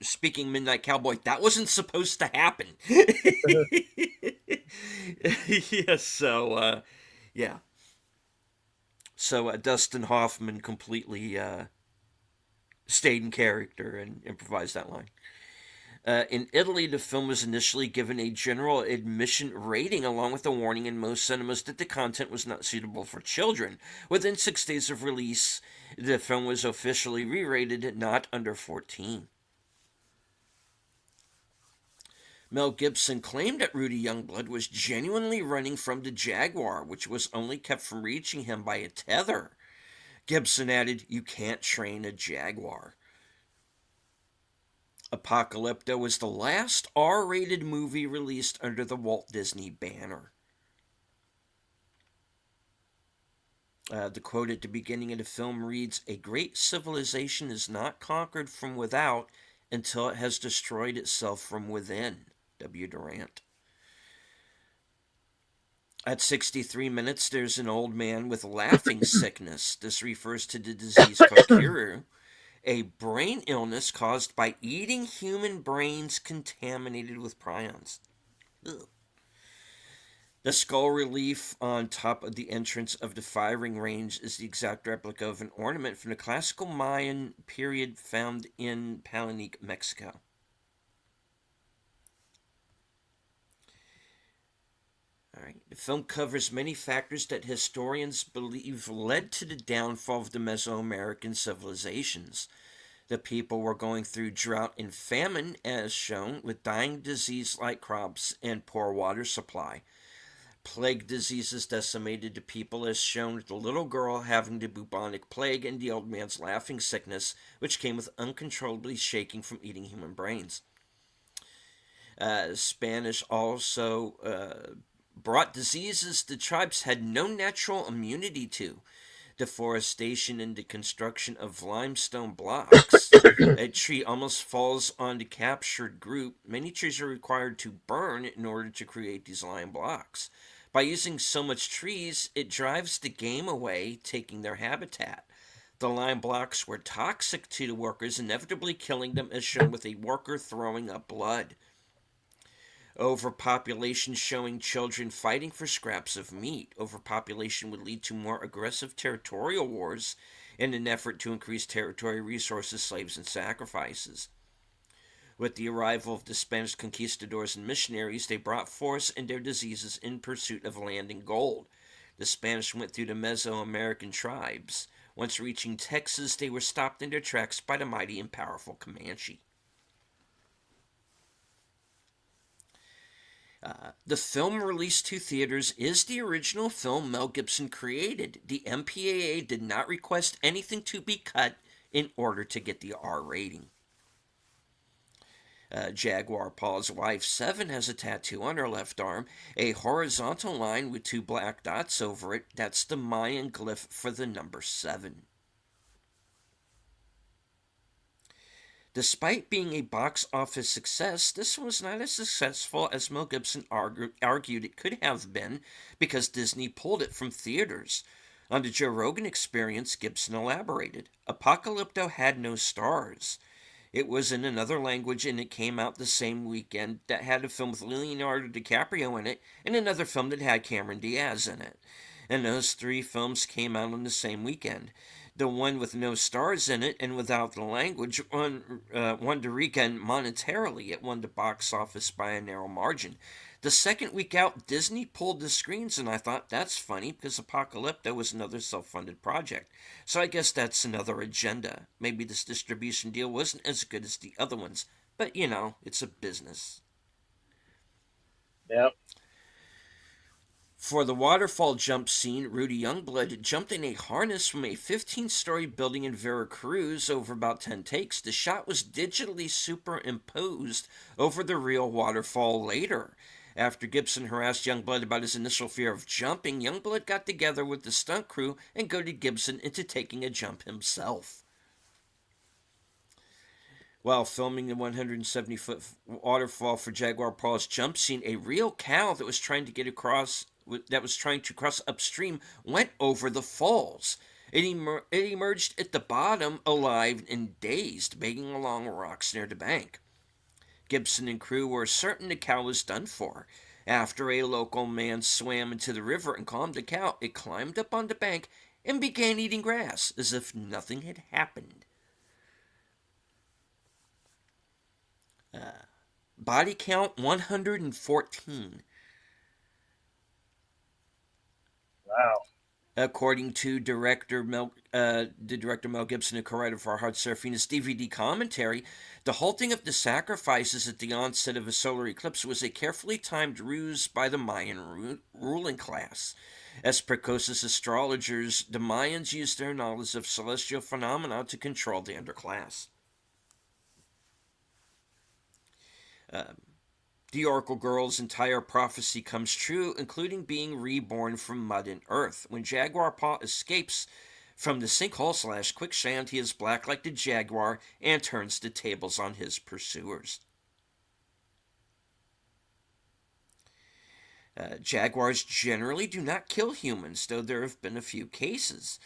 speaking Midnight Cowboy, that wasn't supposed to happen. Yeah, so, yeah. So Dustin Hoffman completely stayed in character and improvised that line. In Italy, the film was initially given a general admission rating along with a warning in most cinemas that the content was not suitable for children. Within 6 days of release, the film was officially re-rated not under 14. Mel Gibson claimed that Rudy Youngblood was genuinely running from the Jaguar, which was only kept from reaching him by a tether. Gibson added, "You can't train a Jaguar." Apocalypto was the last R-rated movie released under the Walt Disney banner. The quote at the beginning of the film reads, "A great civilization is not conquered from without until it has destroyed itself from within." W. Durant. At 63 minutes, there's an old man with laughing sickness. This refers to the disease Kokiri, a brain illness caused by eating human brains contaminated with prions. Ugh. The skull relief on top of the entrance of the firing range is the exact replica of an ornament from the classical Mayan period found in Palenque, Mexico. All right. The film covers many factors that historians believe led to the downfall of the Mesoamerican civilizations. The people were going through drought and famine, as shown, with dying disease-like crops and poor water supply. Plague diseases decimated the people, as shown with the little girl having the bubonic plague and the old man's laughing sickness, which came with uncontrollably shaking from eating human brains. Spanish also brought diseases the tribes had no natural immunity to. Deforestation and the construction of limestone blocks. A tree almost falls on the captured group. Many trees are required to burn in order to create these lime blocks. By using so much trees, it drives the game away, taking their habitat. The lime blocks were toxic to the workers, inevitably killing them, as shown with a worker throwing up blood. Overpopulation showing children fighting for scraps of meat. Overpopulation would lead to more aggressive territorial wars in an effort to increase territory, resources, slaves, and sacrifices. With the arrival of the Spanish conquistadors and missionaries, they brought force and their diseases in pursuit of land and gold. The Spanish went through the Mesoamerican tribes. Once reaching Texas, they were stopped in their tracks by the mighty and powerful Comanche. The film released to theaters is the original film Mel Gibson created. The MPAA did not request anything to be cut in order to get the R rating. Jaguar Paul's wife, Seven, has a tattoo on her left arm, a horizontal line with two black dots over it. That's the Mayan glyph for the number 7. Despite being a box office success, this was not as successful as Mel Gibson argued it could have been because Disney pulled it from theaters. On the Joe Rogan Experience, Gibson elaborated Apocalypto had no stars. It was in another language and it came out the same weekend that had a film with Leonardo DiCaprio in it and another film that had Cameron Diaz in it. And those 3 films came out on the same weekend. The one with no stars in it and without the language won the weekend monetarily. It won the box office by a narrow margin. The second week out, Disney pulled the screens, and I thought that's funny because Apocalypto was another self funded project. So I guess that's another agenda. Maybe this distribution deal wasn't as good as the other ones, but it's a business. Yep. For the waterfall jump scene, Rudy Youngblood jumped in a harness from a 15-story building in Veracruz over about 10 takes. The shot was digitally superimposed over the real waterfall later. After Gibson harassed Youngblood about his initial fear of jumping, Youngblood got together with the stunt crew and goaded Gibson into taking a jump himself. While filming the 170-foot waterfall for Jaguar Paul's jump scene, a real cow that was trying to cross upstream went over the falls. It emerged at the bottom alive and dazed, begging along rocks near the bank. Gibson and crew were certain the cow was done for. After a local man swam into the river and calmed the cow, it climbed up on the bank and began eating grass as if nothing had happened. Body count 114. Wow. According to the director Mel Gibson, and co-writer for Hard Serafina's DVD commentary, the halting of the sacrifices at the onset of a solar eclipse was a carefully timed ruse by the Mayan ruling class. As precocious astrologers, the Mayans used their knowledge of celestial phenomena to control the underclass. The Oracle Girl's entire prophecy comes true, including being reborn from mud and earth. When Jaguar Paw escapes from the sinkhole/quicksand, he is black like the jaguar and turns the tables on his pursuers. Jaguars generally do not kill humans, though there have been a few cases.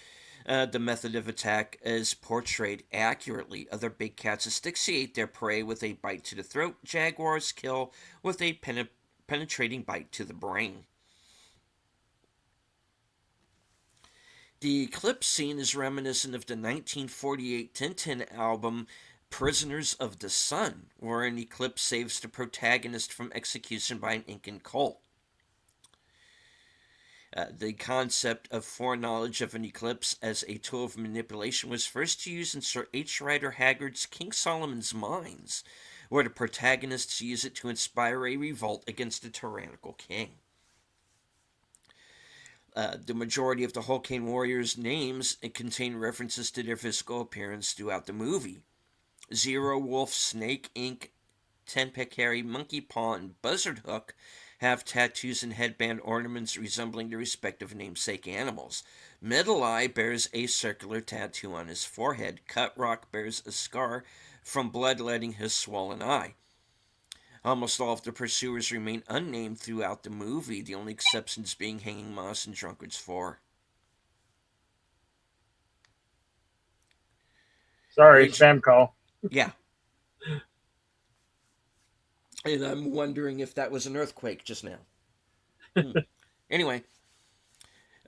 The method of attack is portrayed accurately. Other big cats asphyxiate their prey with a bite to the throat. Jaguars kill with a penetrating bite to the brain. The eclipse scene is reminiscent of the 1948 Tintin album Prisoners of the Sun, where an eclipse saves the protagonist from execution by an Incan cult. The concept of foreknowledge of an eclipse as a tool of manipulation was first used in Sir H. Rider Haggard's King Solomon's Mines, where the protagonists use it to inspire a revolt against the tyrannical king. The majority of the Hulkane warriors' names contain references to their physical appearance throughout the movie. Zero, Wolf, Snake, Ink, Tenpecari, Monkey Paw, and Buzzard Hook have tattoos and headband ornaments resembling their respective namesake animals. Middle Eye bears a circular tattoo on his forehead. Cut Rock bears a scar from bloodletting his swollen eye. Almost all of the pursuers remain unnamed throughout the movie, the only exceptions being Hanging Moss and Drunkard's 4. Sorry, Ridge, spam call. yeah. And I'm wondering if that was an earthquake just now. Hmm. Anyway,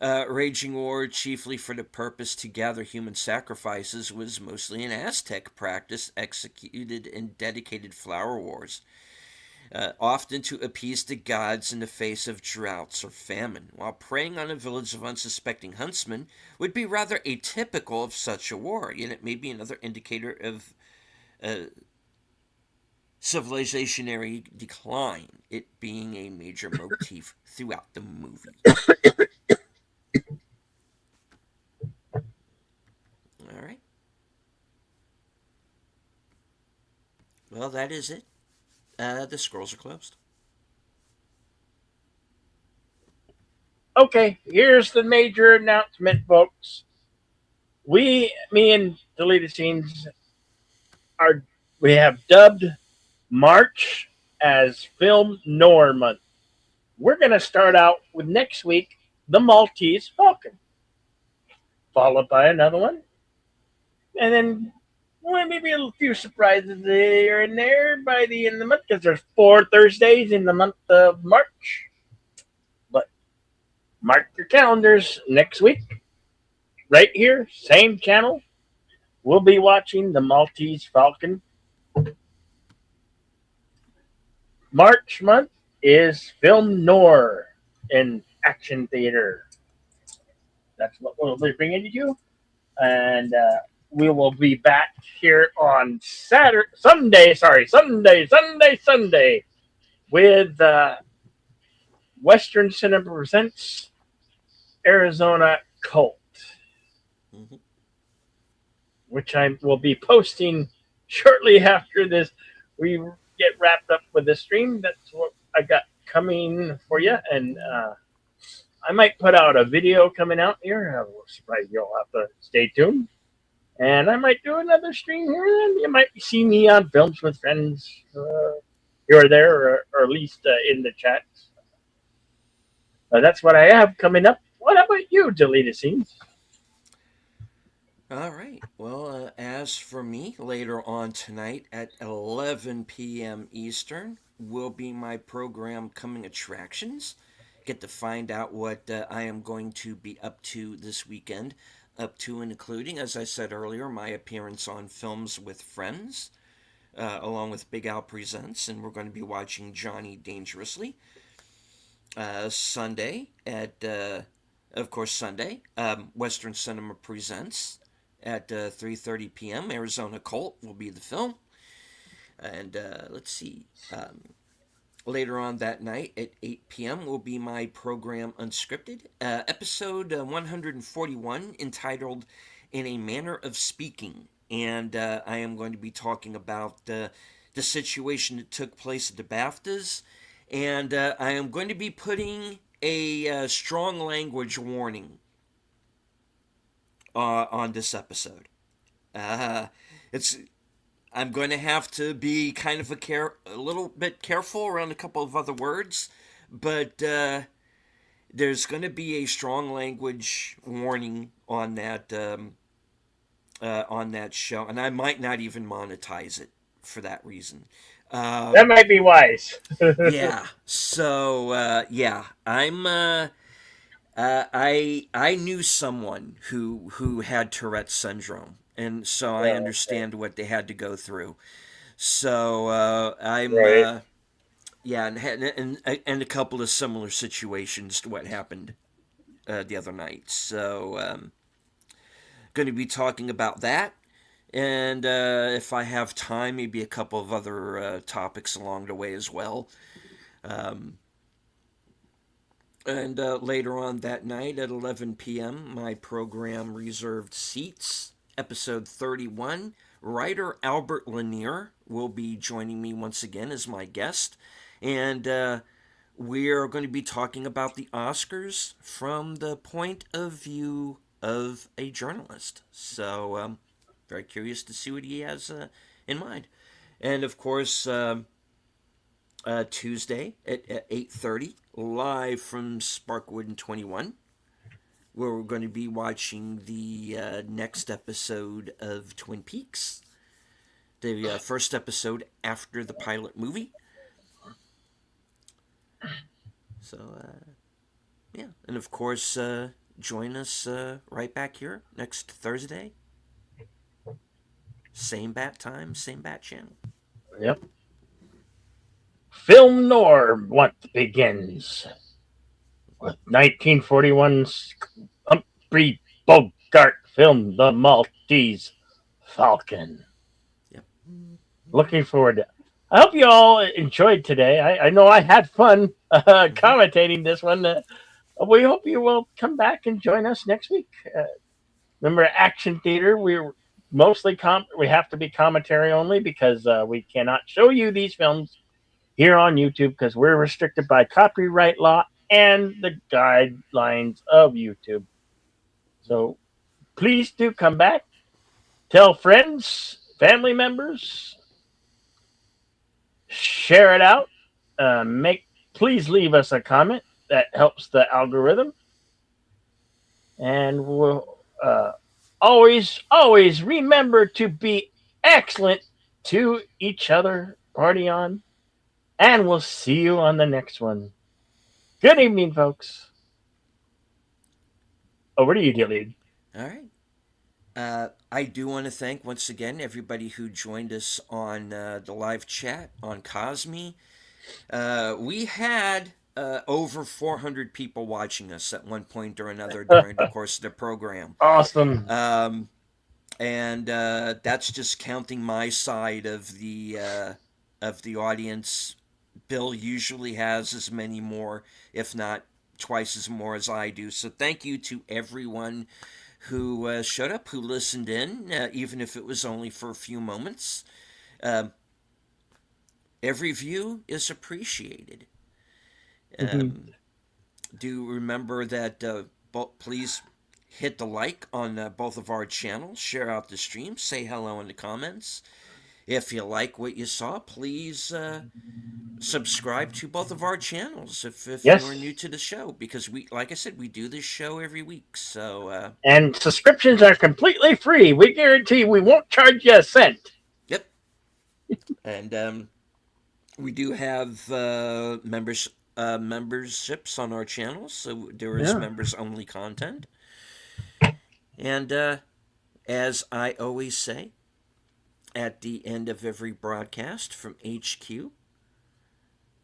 raging war, chiefly for the purpose to gather human sacrifices, was mostly an Aztec practice executed in dedicated flower wars, often to appease the gods in the face of droughts or famine, while preying on a village of unsuspecting huntsmen would be rather atypical of such a war, yet it may be another indicator of uh, civilizationary decline, it being a major motif throughout the movie. All right. Well, that is it. The scrolls are closed. Okay, here's the major announcement, folks. Me and Deleted Scenes are we have dubbed March as Film Noir Month. We're gonna start out with next week, the Maltese Falcon, followed by another one, and then well, maybe a few surprises here and there by the end of the month because there's 4 Thursdays in the month of March. But mark your calendars next week, right here, same channel. We'll be watching the Maltese Falcon. March month is film noir in action theater. That's what we'll be bringing to you, and we will be back here on Sunday with Western Cinema Presents Arizona Cult, Mm-hmm. which I will be posting shortly after this. We get wrapped up with the stream. That's what I got coming for you, and I might put out a video coming out here. I will surprise you'll have to stay tuned. And I might do another stream here, and you might see me on Films with Friends here or there, or at least in the chat. That's what I have coming up. What about you, Deleted Scenes? All right. Well, as for me, later on tonight at 11 p.m. Eastern will be my program Coming Attractions. Get to find out what I am going to be up to this weekend, up to and including, as I said earlier, my appearance on Films with Friends, along with Big Al Presents, and we're going to be watching Johnny Dangerously. Sunday at, of course, Sunday, Western Cinema Presents at 3:30 p.m. Arizona Colt will be the film, and let's see. Later on that night at 8 p.m. will be my program Unscripted, episode 141, entitled "In a Manner of Speaking," and I am going to be talking about the situation that took place at the BAFTAs, and I am going to be putting a strong language warning on this episode. Uh, it's I'm going to have to be kind of a little bit careful around a couple of other words, but there's going to be a strong language warning on that show, and I might not even monetize it for that reason. That Um, might be wise. yeah. So yeah, I knew someone who had Tourette's syndrome, and so I Oh, okay. understand what they had to go through. So I'm Right. yeah, and a couple of similar situations to what happened the other night. So going to be talking about that, and if I have time, maybe a couple of other topics along the way as well. Um, and later on that night at 11 p.m., my program Reserved Seats, episode 31. Writer Albert Lanier will be joining me once again as my guest. And we're going to be talking about the Oscars from the point of view of a journalist. So, very curious to see what he has in mind. And of course, Tuesday at 8:30, live from Sparkwood and 21, where we're going to be watching the next episode of Twin Peaks, the first episode after the pilot movie. So, yeah. And of course, join us right back here next Thursday. Same bat time, same bat channel. Yep. Film noir once begins with 1941's Humphrey Bogart film The Maltese Falcon. Yep. Looking forward to it. I hope you all enjoyed today. I know I had fun Mm-hmm. commentating this one. We hope you will come back and join us next week. Remember, Action Theater, we're mostly we have to be commentary only because we cannot show you these films here on YouTube because we're restricted by copyright law and the guidelines of YouTube. So please do come back. Tell friends, family members, share it out. Make Please leave us a comment that helps the algorithm, and we'll always remember to be excellent to each other. Party on, and we'll see you on the next one. Good evening, folks. Over to you, Dilly. All right. I do want to thank once again everybody who joined us on the live chat on Cosme. We had over 400 people watching us at one point or another during the course of the program. Awesome. Um, and that's just counting my side of the audience. Bill usually has as many more, if not twice as more as I do. So thank you to everyone who showed up, who listened in, even if it was only for a few moments. Um, every view is appreciated. Mhm. Um, do remember that please hit the like on both of our channels, share out the stream, say hello in the comments. If you like what you saw, please subscribe to both of our channels if you are Yes. new to the show, because we, like I said, we do this show every week. So And subscriptions are completely free. We guarantee we won't charge you a cent. yep. And we do have memberships on our channel, so there is Yeah. members only content. And as I always say at the end of every broadcast from HQ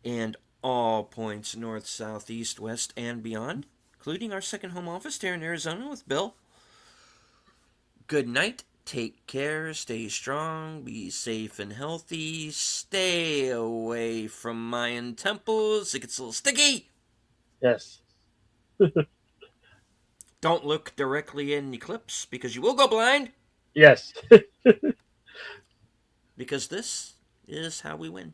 and all points north, south, east, west, and beyond, including our second home office here in Arizona with Bill, good night. Take care, stay strong, be safe and healthy, stay away from Mayan temples. It gets a little sticky. Yes. Don't look directly in the eclipse because you will go blind. Yes. Because this is how we win.